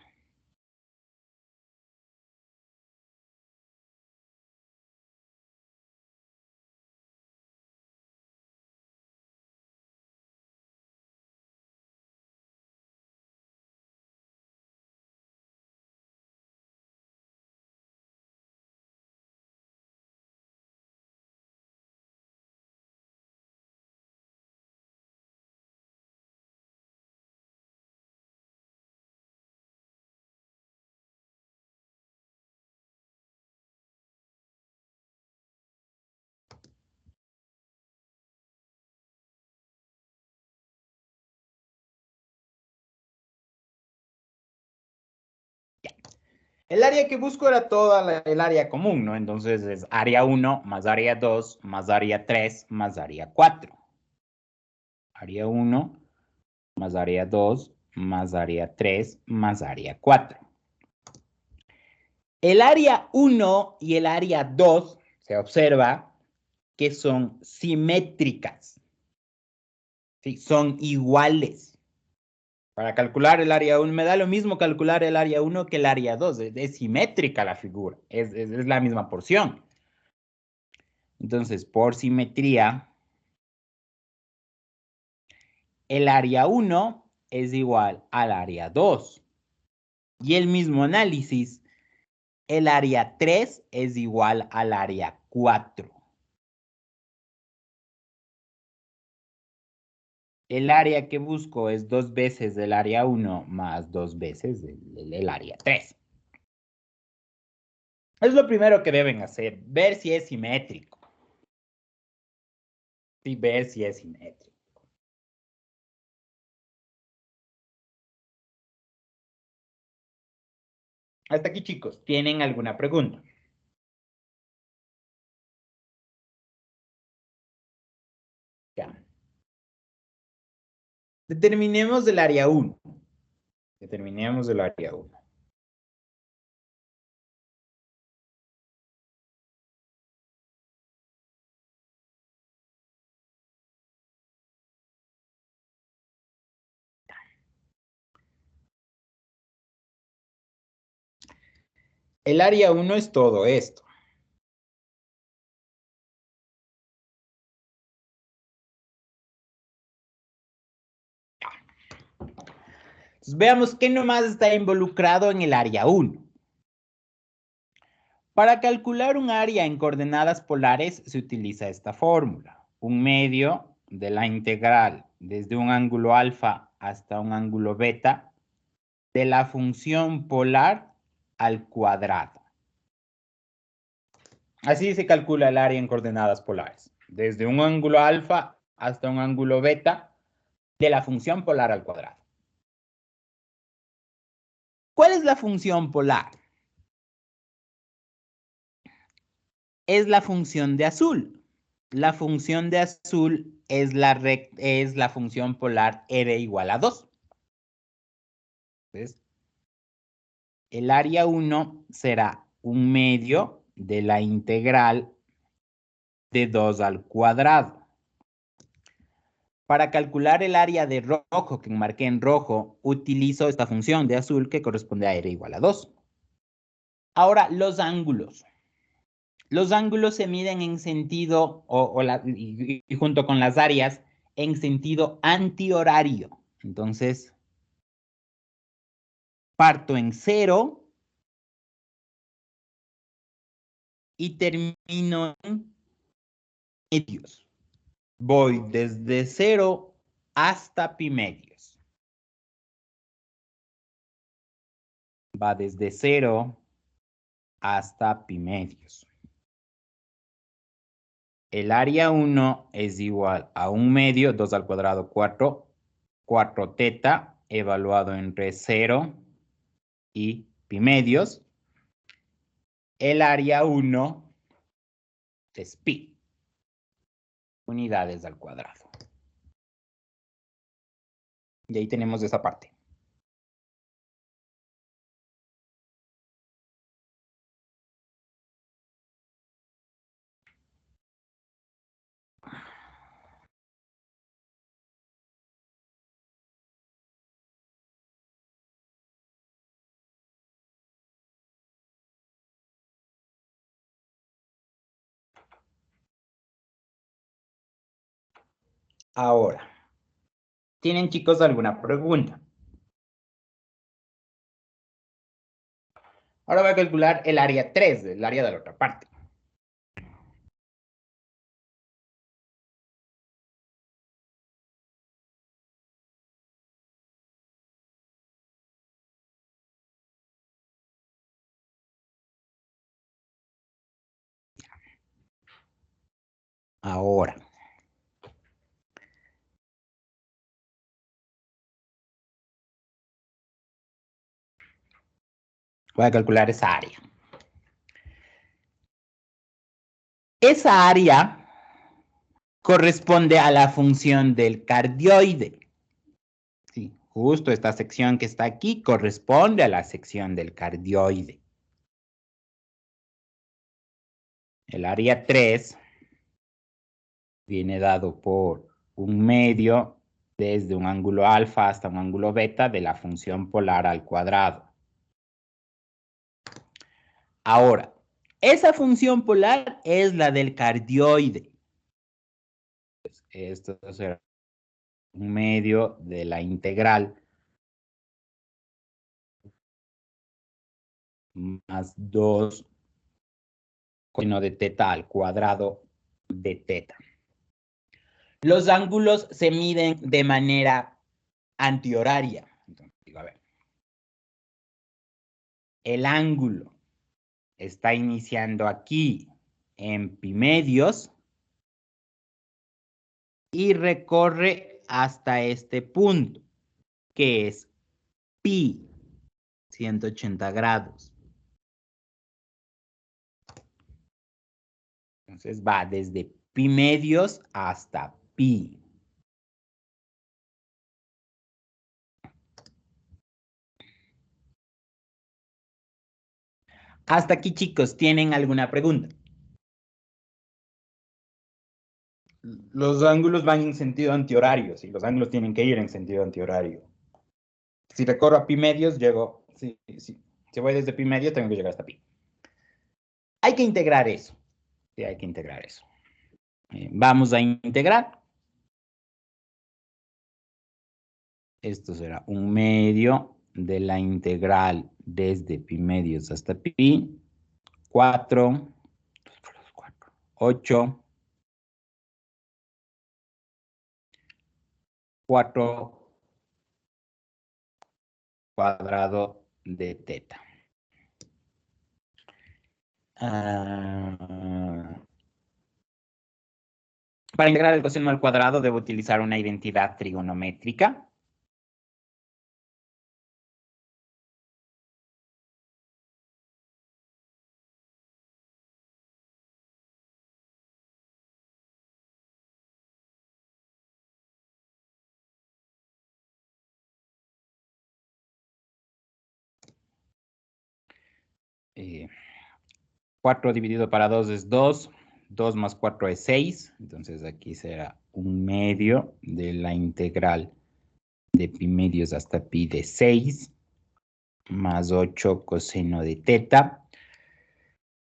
El área que busco era toda el área común, ¿no? Entonces es área 1 más área 2 más área 3 más área 4. Área 1 más área 2 más área 3 más área 4. El área 1 y el área 2 se observa que son simétricas. ¿Sí? Son iguales. Para calcular el área 1, me da lo mismo calcular el área 1 que el área 2. Es simétrica la figura, es la misma porción. Entonces, por simetría, el área 1 es igual al área 2. Y el mismo análisis, el área 3 es igual al área 4. El área que busco es 2 veces del área 1 más 2 veces del área 3. Es lo primero que deben hacer, ver si es simétrico. Sí, ver si es simétrico. Hasta aquí, chicos. ¿Tienen alguna pregunta? Ya. Determinemos el área 1. Determinemos el área 1. El área 1 es todo esto. Entonces, veamos qué nomás está involucrado en el área 1. Para calcular un área en coordenadas polares se utiliza esta fórmula. Un medio de la integral desde un ángulo alfa hasta un ángulo beta de la función polar al cuadrado. Así se calcula el área en coordenadas polares. Desde un ángulo alfa hasta un ángulo beta de la función polar al cuadrado. ¿Cuál es la función polar? Es la función de azul. La función de azul es la función polar r igual a 2. Entonces, el área 1 será un medio de la integral de 2 al cuadrado. Para calcular el área de rojo que marqué en rojo, utilizo esta función de azul que corresponde a r igual a 2. Ahora, los ángulos. Los ángulos se miden en sentido, y junto con las áreas, en sentido antihorario. Entonces, parto en 0 y termino en medios. Voy desde 0 hasta pi medios. Va desde 0 hasta pi medios. El área 1 es igual a 1 medio, 2 al cuadrado, 4, 4 teta, evaluado entre 0 y pi medios. El área 1 es pi, unidades al cuadrado. Y ahí tenemos esa parte. Ahora, ¿tienen, chicos, alguna pregunta? Ahora voy a calcular el área 3, el área de la otra parte. Ahora, Voy a calcular esa área. Esa área corresponde a la función del cardioide. Sí, justo esta sección que está aquí corresponde a la sección del cardioide. El área 3 viene dado por un medio desde un ángulo alfa hasta un ángulo beta de la función polar al cuadrado. Ahora, esa función polar es la del cardioide. Esto será un medio de la integral más 2 coseno de teta al cuadrado de teta. Los ángulos se miden de manera antihoraria. Entonces, digo, a ver, el ángulo está iniciando aquí en pi medios y recorre hasta este punto, que es pi, 180 grados. Entonces va desde pi medios hasta pi. Hasta aquí, chicos, ¿tienen alguna pregunta? Los ángulos van en sentido antihorario, sí, los ángulos tienen que ir en sentido antihorario. Si recorro a pi medios, llego, sí. Si voy desde pi medio, tengo que llegar hasta pi. Hay que integrar eso. Sí, hay que integrar eso. Vamos a integrar. Esto será un medio de la integral desde pi medios hasta pi. 4, 8, 4 cuadrado de teta. Para integrar el coseno al cuadrado debo utilizar una identidad trigonométrica. Eh, 4 dividido para 2 es 2. 2 más 4 es 6. Entonces aquí será un medio de la integral de pi medios hasta pi de 6. Más 8 coseno de teta.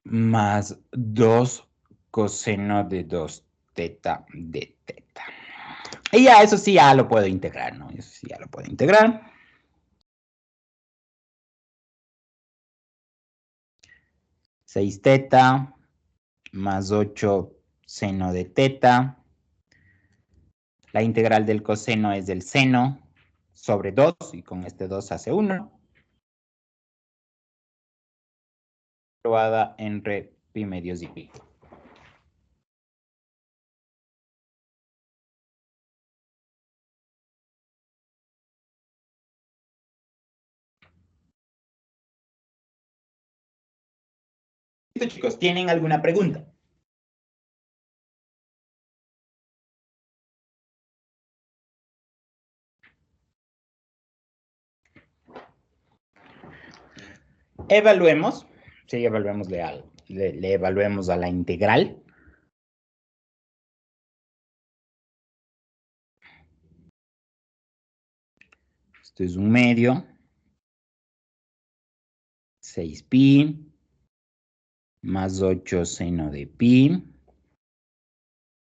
Más 2 coseno de 2 teta de teta. Y ya, eso sí ya lo puedo integrar, ¿no? Eso sí ya lo puedo integrar. 6 teta más 8 seno de teta. La integral del coseno es del seno sobre 2, y con este 2 hace 1. Probada entre pi medios y pi. Listo, chicos, ¿tienen alguna pregunta? Evaluemos. Sí, evaluémosle le evaluemos a la integral. Esto es un medio. 6 pi más 8 seno de pi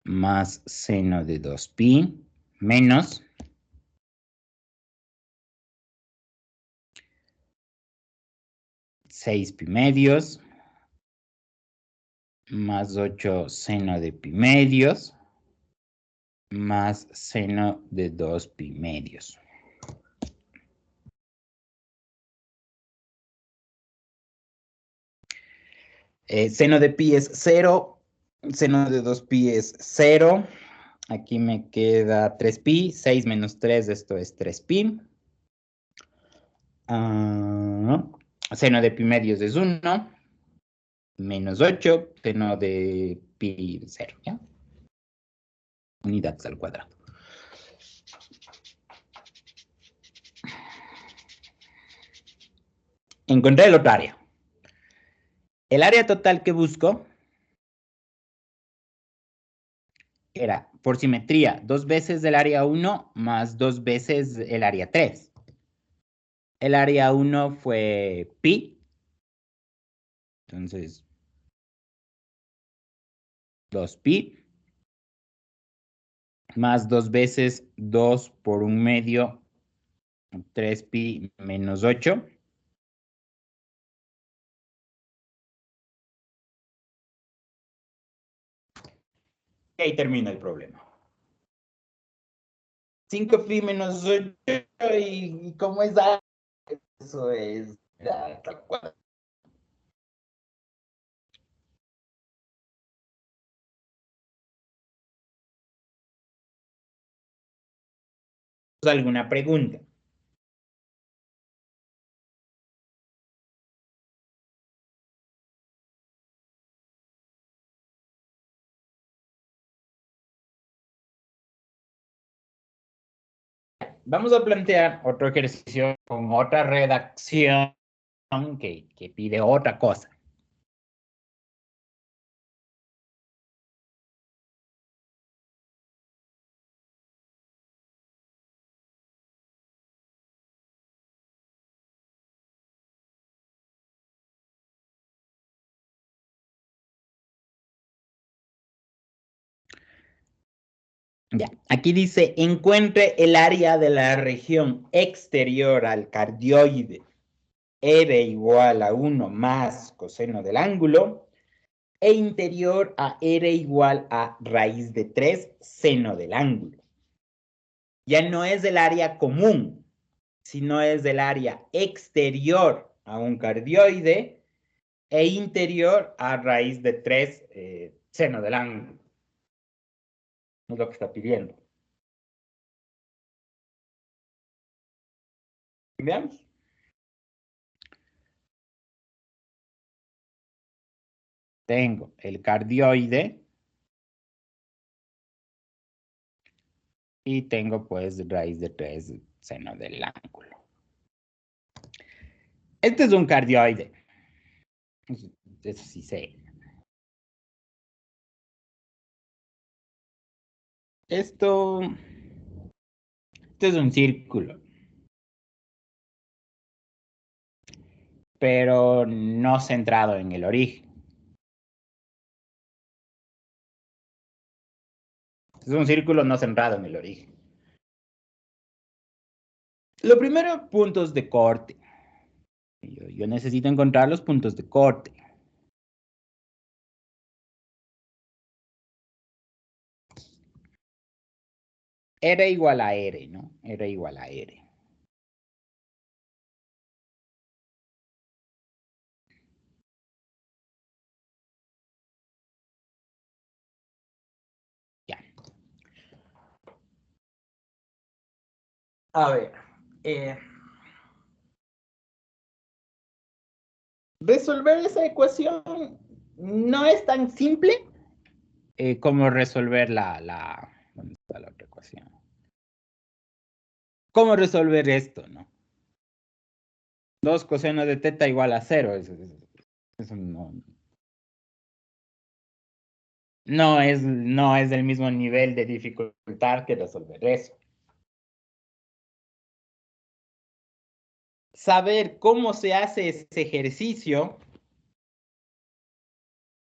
más seno de 2 pi menos 6 pi medios más 8 seno de pi medios más seno de 2 pi medios. Seno de pi es 0, seno de 2 pi es 0. Aquí me queda 3 pi, 6 menos 3, esto es 3 pi. Seno de pi medios es 1, menos 8, seno de pi 0, ¿ya? Unidades al cuadrado. Encontré el otro área. El área total que busco era, por simetría, 2 veces el área 1 más 2 veces el área 3. El área 1 fue pi. Entonces, 2pi. Más 2 veces 2 por 1 medio, 3pi menos 8. Y ahí termina el problema. 5pi menos 8, y ¿cómo es A? Eso es tal cual. ¿Alguna pregunta? Vamos a plantear otro ejercicio con otra redacción que pide otra cosa. Ya, aquí dice, encuentre el área de la región exterior al cardioide R igual a 1 más coseno del ángulo e interior a R igual a raíz de 3 seno del ángulo. Ya no es del área común, sino es del área exterior a un cardioide e interior a raíz de 3 seno del ángulo. Es lo que está pidiendo. Veamos. Tengo el cardioide y tengo pues raíz de 3 seno del ángulo. Este es un cardioide. Eso sí sé. Esto es un círculo, pero no centrado en el origen. Es un círculo no centrado en el origen. Lo primero, puntos de corte. Yo necesito encontrar los puntos de corte. R igual a R, ¿no? R igual a R. Ya. A ver. Resolver esa ecuación no es tan simple como resolver ¿dónde está la otra ecuación? ¿Cómo resolver esto, no? 2 coseno de teta igual a 0. Eso no es del mismo nivel de dificultad que resolver eso. Saber cómo se hace ese ejercicio.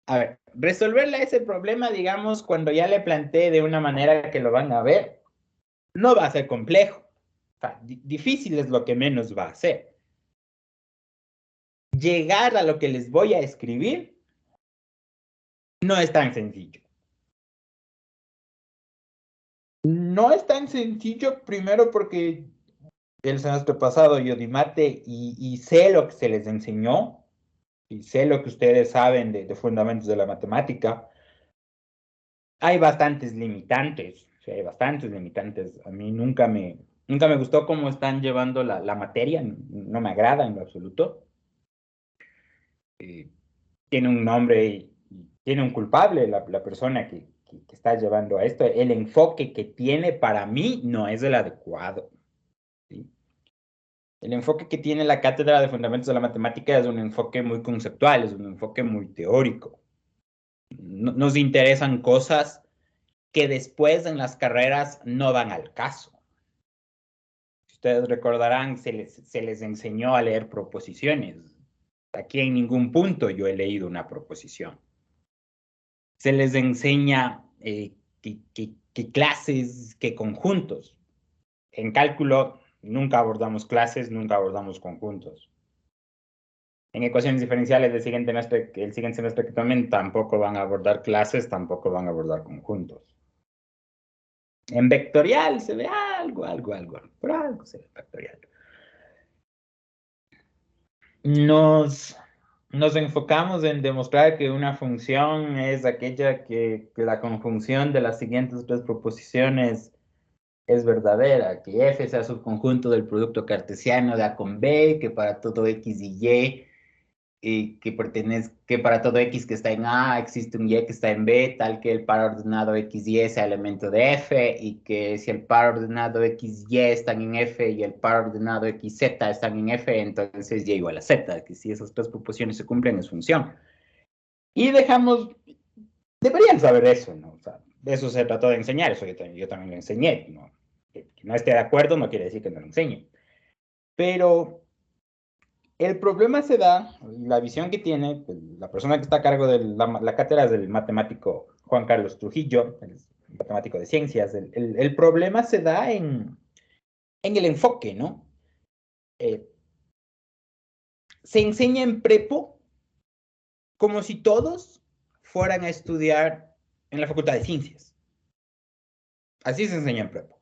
A ver, resolverle ese problema, digamos, cuando ya le planteé de una manera que lo van a ver, no va a ser complejo. O sea, difícil es lo que menos va a ser. Llegar a lo que les voy a escribir no es tan sencillo. No es tan sencillo, primero porque el semestre pasado yo di mate y sé lo que se les enseñó y sé lo que ustedes saben de fundamentos de la matemática. Hay bastantes limitantes, sí, hay bastantes limitantes. A mí nunca me gustó cómo están llevando la materia, no me agrada en lo absoluto. tiene un nombre y tiene un culpable la persona que está llevando a esto. El enfoque que tiene para mí no es el adecuado. ¿Sí? El enfoque que tiene la Cátedra de Fundamentos de la Matemática es un enfoque muy conceptual, es un enfoque muy teórico. Nos interesan cosas que después en las carreras no van al caso. Ustedes recordarán, se les enseñó a leer proposiciones. Aquí en ningún punto yo he leído una proposición. Se les enseña qué clases, qué conjuntos. En cálculo nunca abordamos clases, nunca abordamos conjuntos. En ecuaciones diferenciales del siguiente semestre que tomen tampoco van a abordar clases, tampoco van a abordar conjuntos. En vectorial se ve algo, por algo se ve vectorial. Nos enfocamos en demostrar que una función es aquella que la conjunción de las siguientes tres proposiciones es verdadera, que f sea subconjunto del producto cartesiano de A con B, que para todo x y y que para todo x que está en A existe un y que está en B, tal que el par ordenado x y sea elemento de f, y que si el par ordenado x y están en f y el par ordenado x z están en f, entonces y igual a z, que si esas tres proposiciones se cumplen es función. Y deberían saber eso, ¿no? O sea, de eso se trató de enseñar, eso yo también lo enseñé, ¿no? Que no esté de acuerdo no quiere decir que no lo enseñe. Pero el problema se da, la visión que tiene la persona que está a cargo de la cátedra es del matemático Juan Carlos Trujillo, el matemático de ciencias. El problema se da en el enfoque, ¿no? Se enseña en prepo como si todos fueran a estudiar en la Facultad de Ciencias. Así se enseña en prepo.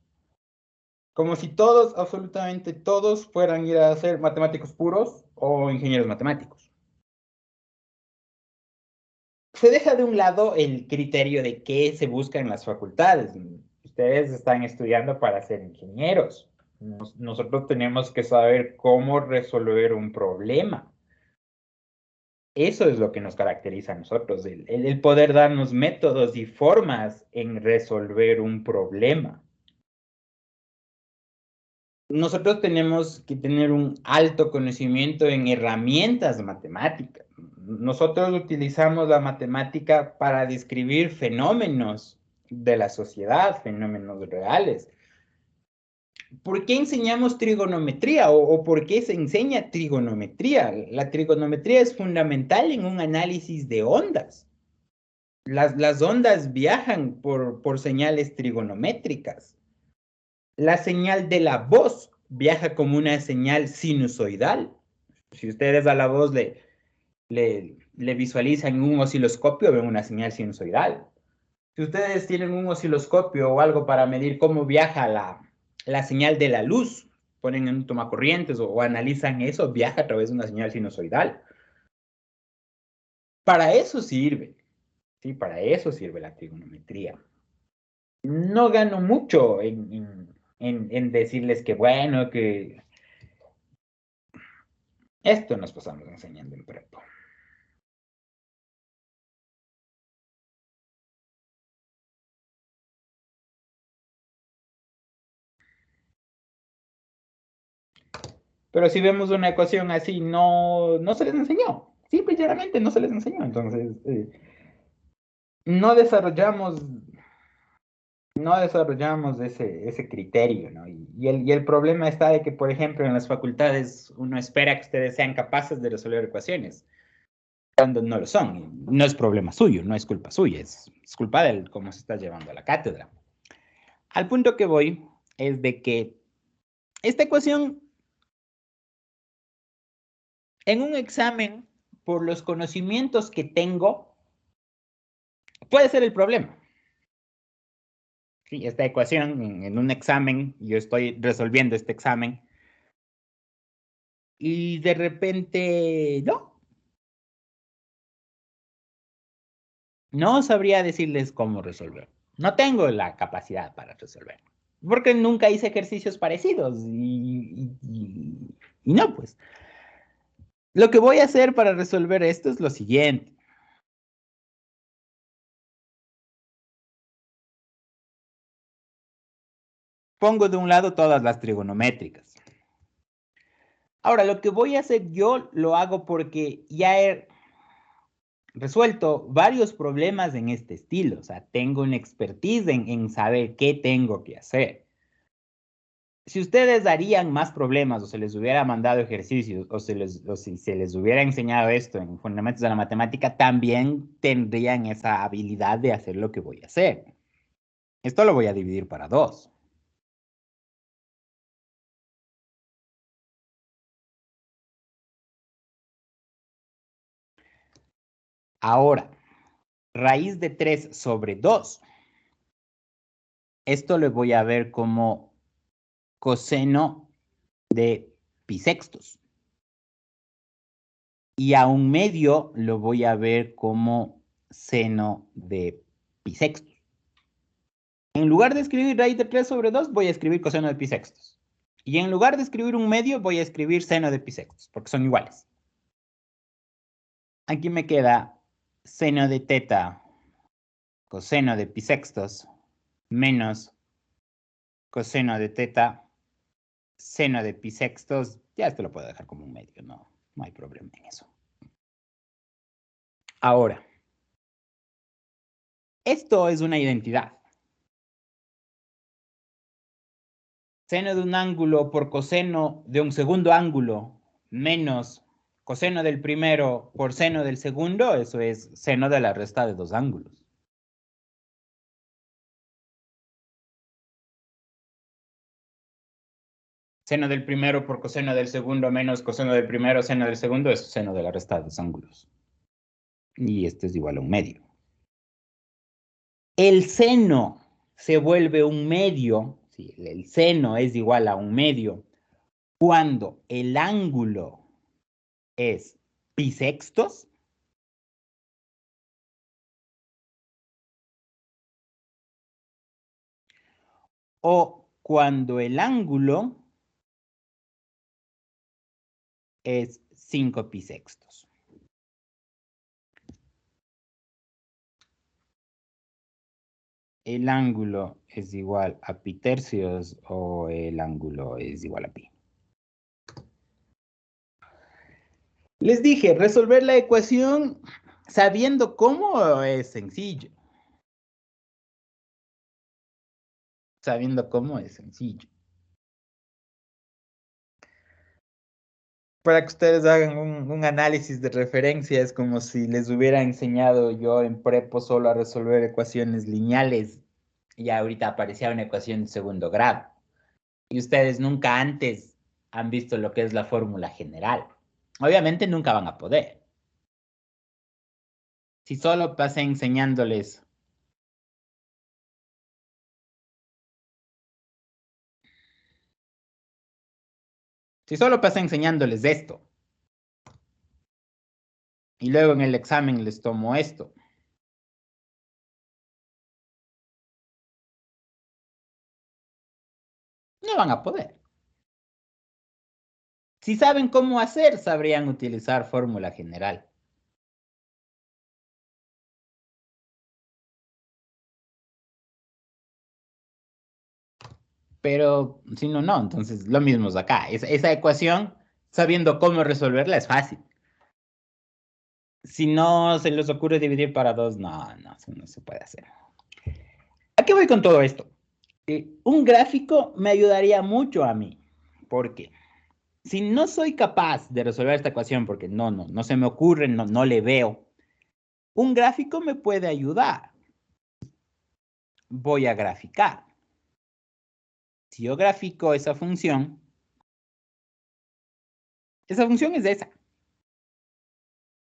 Como si todos, absolutamente todos, fueran a ir a ser matemáticos puros o ingenieros matemáticos. Se deja de un lado el criterio de qué se busca en las facultades. Ustedes están estudiando para ser ingenieros. Nosotros tenemos que saber cómo resolver un problema. Eso es lo que nos caracteriza a nosotros, el poder darnos métodos y formas en resolver un problema. Nosotros tenemos que tener un alto conocimiento en herramientas matemáticas. Nosotros utilizamos la matemática para describir fenómenos de la sociedad, fenómenos reales. ¿Por qué enseñamos trigonometría o por qué se enseña trigonometría? La trigonometría es fundamental en un análisis de ondas. Las ondas viajan por señales trigonométricas. La señal de la voz viaja como una señal sinusoidal. Si ustedes a la voz le visualizan un osciloscopio, ven una señal sinusoidal. Si ustedes tienen un osciloscopio o algo para medir cómo viaja la señal de la luz, ponen en un tomacorrientes o analizan eso, viaja a través de una señal sinusoidal. Para eso sirve, ¿sí? Para eso sirve la trigonometría. No gano mucho en decirles que bueno, que esto nos pasamos enseñando en prepo. Pero si vemos una ecuación así, no se les enseñó. Simple y llanamente no se les enseñó. Entonces, no desarrollamos ese criterio, ¿no? Y el problema está de que, por ejemplo, en las facultades uno espera que ustedes sean capaces de resolver ecuaciones, cuando no lo son. No es problema suyo, no es culpa suya, es culpa de cómo se está llevando a la cátedra. Al punto que voy es de que esta ecuación, en un examen, por los conocimientos que tengo, puede ser el problema. Sí, esta ecuación en un examen, yo estoy resolviendo este examen, y de repente, no sabría decirles cómo resolver. No tengo la capacidad para resolver, porque nunca hice ejercicios parecidos y no, pues. Lo que voy a hacer para resolver esto es lo siguiente. Pongo de un lado todas las trigonométricas. Ahora, lo que voy a hacer yo lo hago porque ya he resuelto varios problemas en este estilo. O sea, tengo una expertise en saber qué tengo que hacer. Si ustedes harían más problemas o se les hubiera mandado ejercicios o si se les hubiera enseñado esto en Fundamentos de la Matemática, también tendrían esa habilidad de hacer lo que voy a hacer. Esto lo voy a dividir para 2. Ahora, raíz de 3 sobre 2. Esto lo voy a ver como coseno de pi sextos. Y a un medio lo voy a ver como seno de pi sextos. En lugar de escribir raíz de 3 sobre 2, voy a escribir coseno de pi sextos. Y en lugar de escribir un medio, voy a escribir seno de pi sextos, porque son iguales. Aquí me queda seno de teta coseno de pi sextos menos coseno de teta seno de pi sextos. Ya esto lo puedo dejar como un medio, no hay problema en eso. Ahora, esto es una identidad. Seno de un ángulo por coseno de un segundo ángulo menos coseno del primero por seno del segundo, eso es seno de la resta de dos ángulos. Seno del primero por coseno del segundo menos coseno del primero, seno del segundo, es seno de la resta de dos ángulos. Y esto es igual a un medio. El seno se vuelve un medio, sí, el seno es igual a un medio, cuando el ángulo es pi sextos o cuando el ángulo es 5 pi sextos. El ángulo es igual a pi tercios o el ángulo es igual a pi. Les dije, resolver la ecuación sabiendo cómo es sencillo. Sabiendo cómo es sencillo. Para que ustedes hagan un análisis de referencia, es como si les hubiera enseñado yo en prepo solo a resolver ecuaciones lineales y ahorita aparecía una ecuación de segundo grado. Y ustedes nunca antes han visto lo que es la fórmula general. Obviamente nunca van a poder. Si solo pasé enseñándoles esto y luego en el examen les tomo esto, no van a poder. Si saben cómo hacer, sabrían utilizar fórmula general. Pero si no, no. Entonces, lo mismo es acá. Esa ecuación, sabiendo cómo resolverla, es fácil. Si no se les ocurre dividir para 2, no, eso no se puede hacer. ¿A qué voy con todo esto? Un gráfico me ayudaría mucho a mí. ¿Por qué? Si no soy capaz de resolver esta ecuación, porque no se me ocurre, no le veo, un gráfico me puede ayudar. Voy a graficar. Si yo grafico esa función es esa.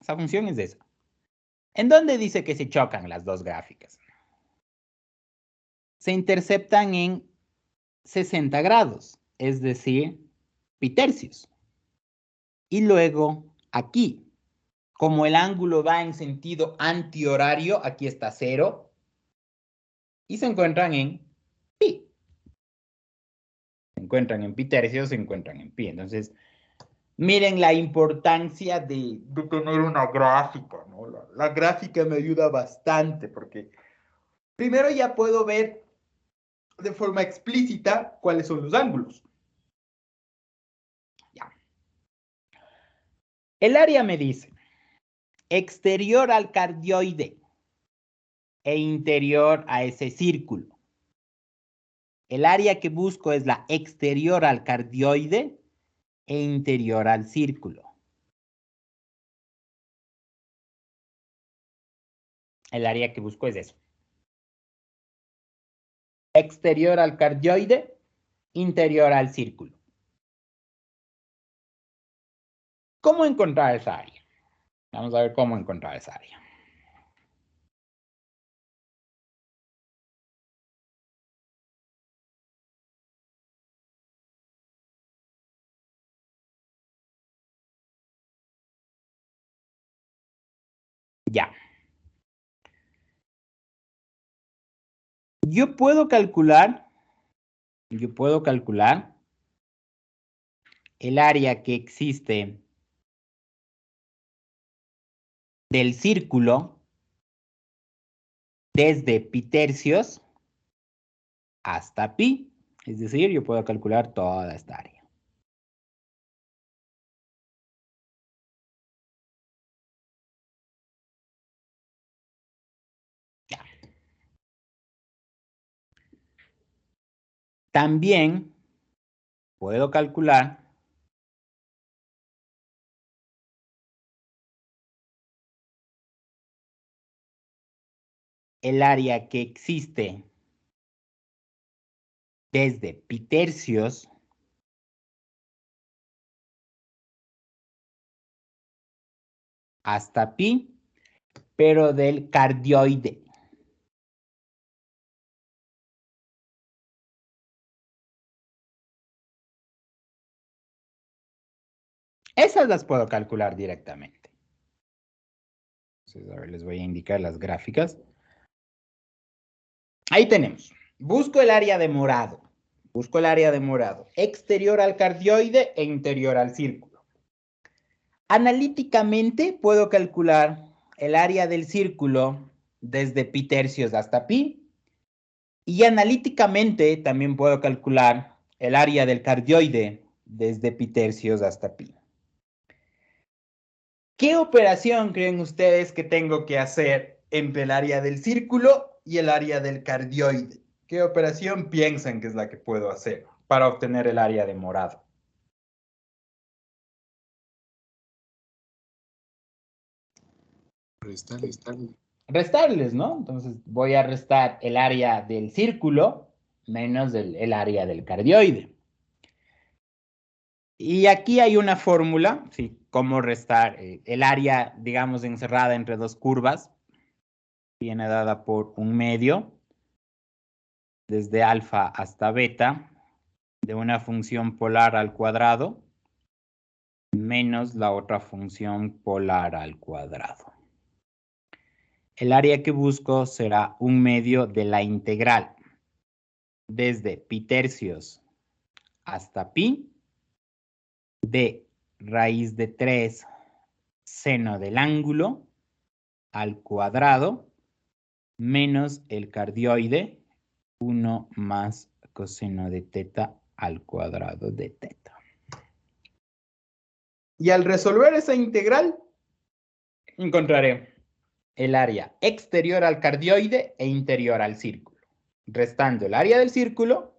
Esa función es esa. ¿En dónde dice que se chocan las dos gráficas? Se interceptan en 60 grados, es decir, pi tercios. Y luego aquí, como el ángulo va en sentido antihorario, aquí está 0, y se encuentran en pi. Se encuentran en pi tercios, se encuentran en pi. Entonces, Miren la importancia de tener una gráfica, ¿no? La gráfica me ayuda bastante porque primero ya puedo ver de forma explícita cuáles son los ángulos. Ya. El área me dice exterior al cardioide e interior a ese círculo. El área que busco es la exterior al cardioide e interior al círculo. El área que busco es eso. Exterior al cardioide, interior al círculo. ¿Cómo encontrar esa área? Vamos a ver cómo encontrar esa área. Ya. Yo puedo calcular el área que existe del círculo desde pi tercios hasta pi. Es decir, yo puedo calcular toda esta área. Ya. También puedo calcular el área que existe desde pi tercios hasta pi, pero del cardioide. Esas las puedo calcular directamente. Entonces, a ver, les voy a indicar las gráficas. Ahí tenemos. Busco el área de morado. Busco el área de morado. Exterior al cardioide e interior al círculo. Analíticamente puedo calcular el área del círculo desde pi tercios hasta pi. Y analíticamente también puedo calcular el área del cardioide desde pi tercios hasta pi. ¿Qué operación creen ustedes que tengo que hacer entre el área del círculo y el área del cardioide? ¿Qué operación piensan que es la que puedo hacer para obtener el área de morado? Restarles, ¿no? Entonces voy a restar el área del círculo menos el área del cardioide. Y aquí hay una fórmula, ¿sí? Cómo restar el área, digamos, encerrada entre dos curvas. Viene dada por un medio, desde alfa hasta beta, de una función polar al cuadrado, menos la otra función polar al cuadrado. El área que busco será un medio de la integral, desde pi tercios hasta pi, de raíz de 3 seno del ángulo al cuadrado, menos el cardioide, 1 más coseno de teta al cuadrado de teta. Y al resolver esa integral, encontraré el área exterior al cardioide e interior al círculo, restando el área del círculo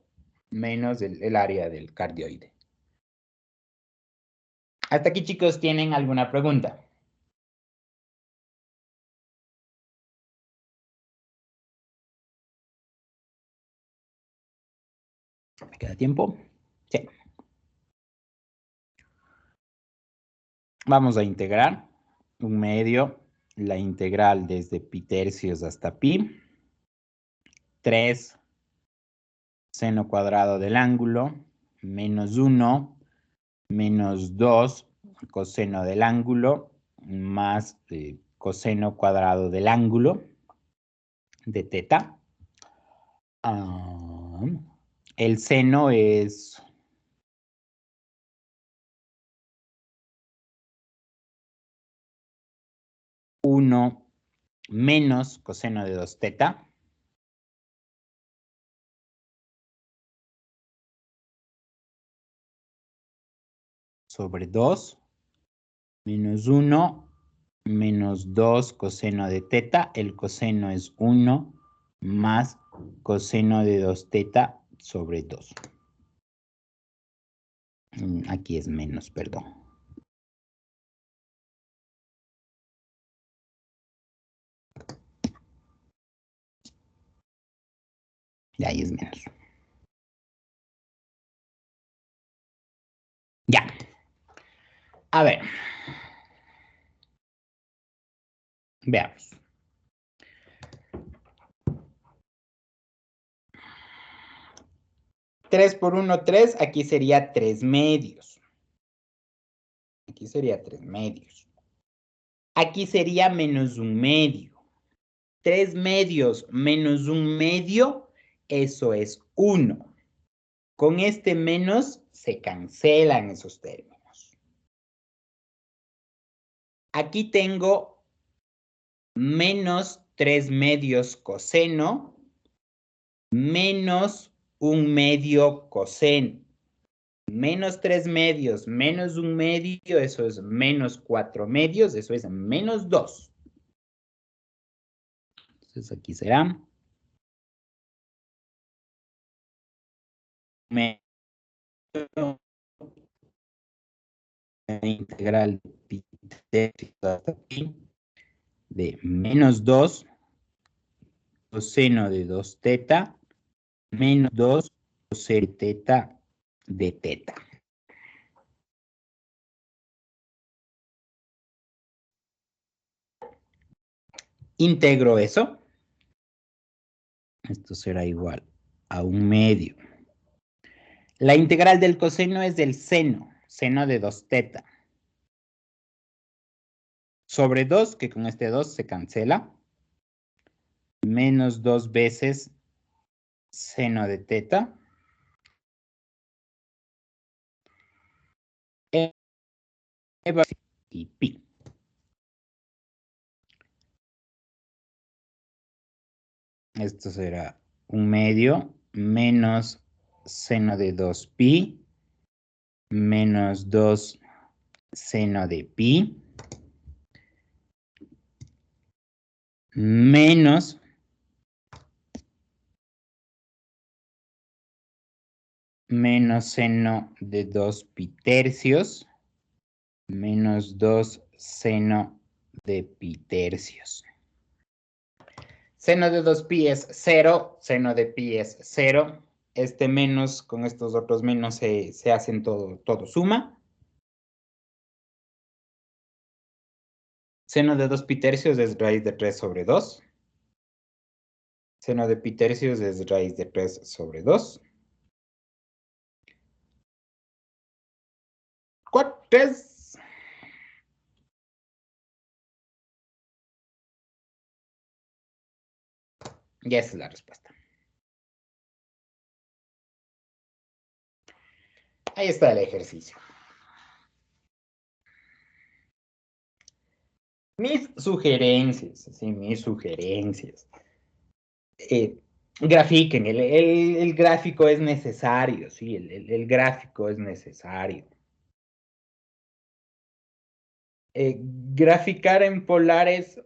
menos el área del cardioide. Hasta aquí, chicos, ¿tienen alguna pregunta? ¿Me queda tiempo? Sí. Vamos a integrar un medio, la integral desde pi tercios hasta pi, 3 seno cuadrado del ángulo, menos 1, menos 2 coseno del ángulo, más coseno cuadrado del ángulo de teta. El seno es 1 menos coseno de 2 teta. Sobre 2 menos 1 menos 2 coseno de teta. El coseno es 1 más coseno de 2 teta sobre 2. Aquí es menos, perdón. Y ahí es menos. Ya. A ver. Veamos. Tres por 1, 3. Aquí sería 3 medios. Aquí sería 3 medios. Aquí sería menos 1 medio. 3 medios menos 1 medio, eso es 1. Con este menos se cancelan esos términos. Aquí tengo menos 3 medios coseno menos 1 medio coseno. Menos 3 medios menos 1 medio, eso es menos 4 medios, eso es menos 2. Entonces aquí será medio integral de menos 2 coseno de 2 teta menos 2 coseno teta de teta. Integro eso. Esto será igual a 1 medio. La integral del coseno es del seno, seno de 2 teta. Sobre 2, que con este 2 se cancela. Menos 2 veces seno de teta. Y pi. Esto será 1 medio menos seno de 2 pi menos 2 seno de pi menos seno de 2 pi tercios menos 2 seno de pi tercios. Seno de 2 pi es 0, seno de pi es 0. Este menos con estos otros menos se hacen todo suma. Seno de 2 pi tercios es raíz de 3 sobre 2. Seno de pi tercios es raíz de 3 sobre 2. 3. Y esa es la respuesta. Ahí está el ejercicio. Mis sugerencias, sí, mis sugerencias. Grafiquen, el gráfico es necesario, sí, el gráfico es necesario. Graficar en polares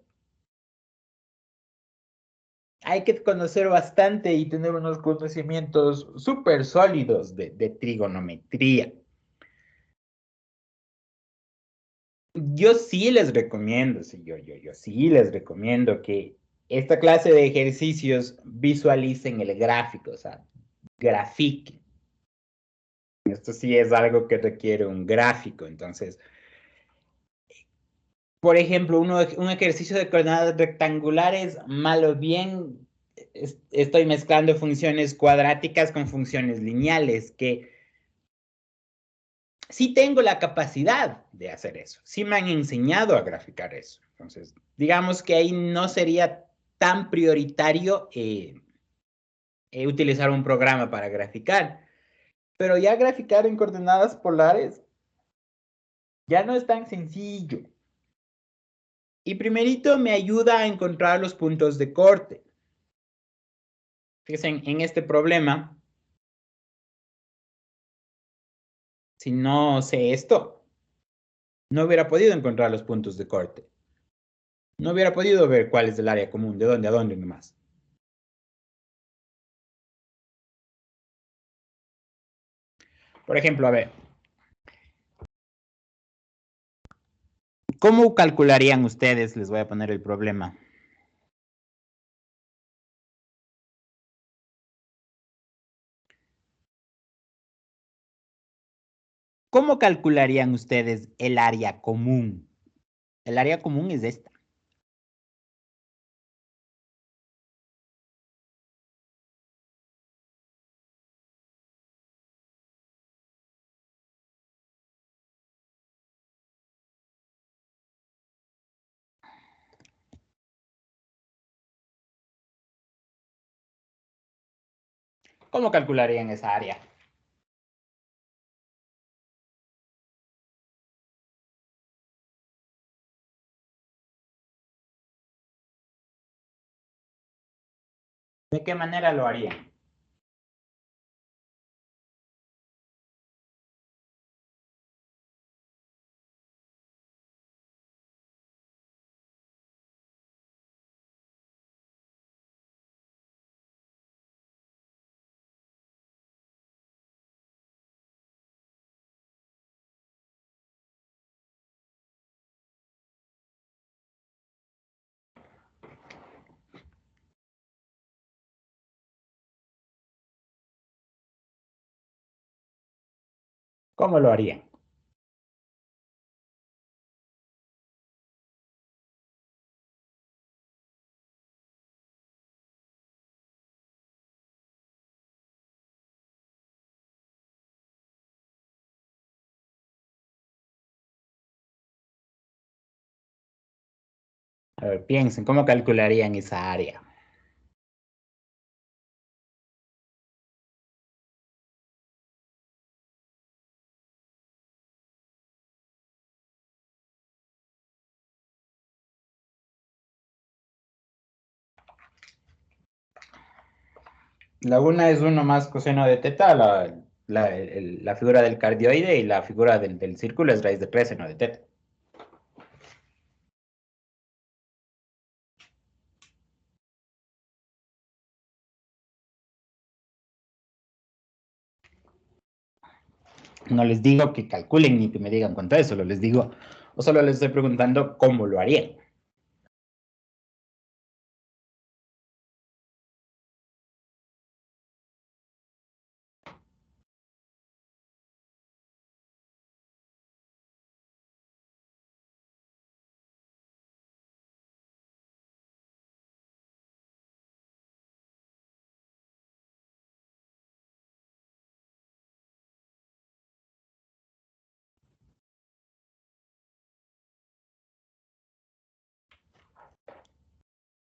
hay que conocer bastante y tener unos conocimientos súper sólidos de trigonometría. Yo sí les recomiendo, sí, yo sí les recomiendo que esta clase de ejercicios visualicen el gráfico, o sea, grafiquen. Esto sí es algo que requiere un gráfico, entonces, por ejemplo, un ejercicio de coordenadas rectangulares, mal o bien, estoy mezclando funciones cuadráticas con funciones lineales, que sí tengo la capacidad de hacer eso. Sí me han enseñado a graficar eso. Entonces, digamos que ahí no sería tan prioritario utilizar un programa para graficar. Pero ya graficar en coordenadas polares ya no es tan sencillo. Y primerito me ayuda a encontrar los puntos de corte. Fíjense, en este problema, si no sé esto, no hubiera podido encontrar los puntos de corte. No hubiera podido ver cuál es el área común, de dónde a dónde nomás. Por ejemplo, a ver. ¿Cómo calcularían ustedes? Les voy a poner el problema. ¿Cómo calcularían ustedes el área común? El área común es esta. ¿Cómo calcularían esa área? ¿De qué manera lo harían? ¿Cómo lo harían? A ver, piensen, ¿cómo calcularían esa área? La una es 1 más coseno de teta, la figura del cardioide, y la figura del círculo es raíz de 3 seno de teta. No les digo que calculen ni que me digan cuánto es, solo les digo, o solo les estoy preguntando cómo lo harían.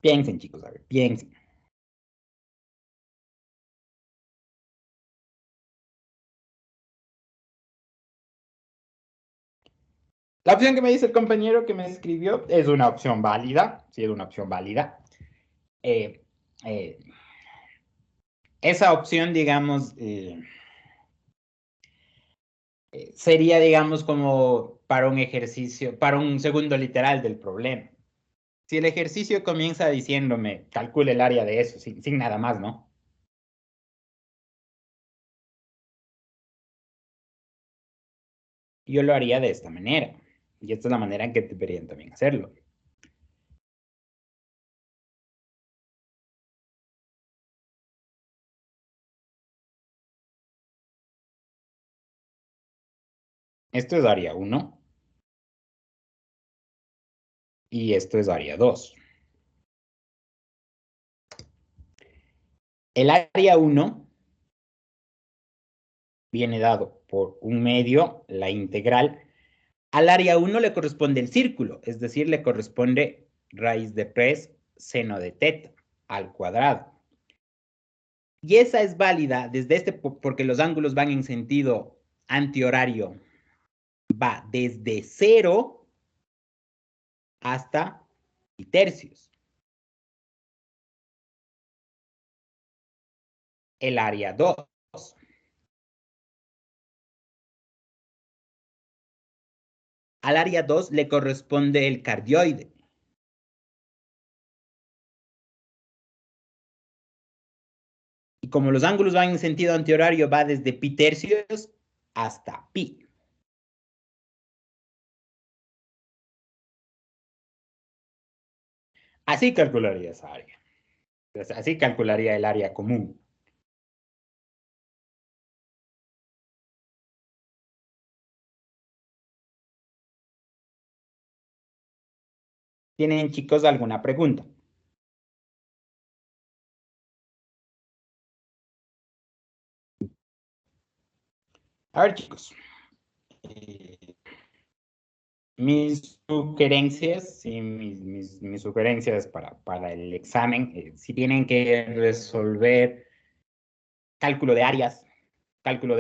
Piensen, chicos, a ver, piensen. La opción que me dice el compañero que me escribió es una opción válida, sí es una opción válida. Esa opción, digamos, sería, digamos, como para un ejercicio, para un segundo literal del problema. Si el ejercicio comienza diciéndome, calcule el área de eso, sin nada más, ¿no? Yo lo haría de esta manera. Y esta es la manera en que deberían también hacerlo. Esto es área 1. Y esto es área 2. El área 1 viene dado por un medio, la integral. Al área 1 le corresponde el círculo, es decir, le corresponde raíz de 3 seno de teta al cuadrado. Y esa es válida desde porque los ángulos van en sentido antihorario. Va desde 0 hasta tercios. El área 2. Al área 2 le corresponde el cardioide. Y como los ángulos van en sentido antihorario, va desde pi tercios hasta pi. Así calcularía esa área. Entonces, así calcularía el área común. ¿Tienen, chicos, alguna pregunta? A ver, chicos. Mis sugerencias, sí, mis sugerencias para el examen, si tienen que resolver cálculo de áreas, cálculo de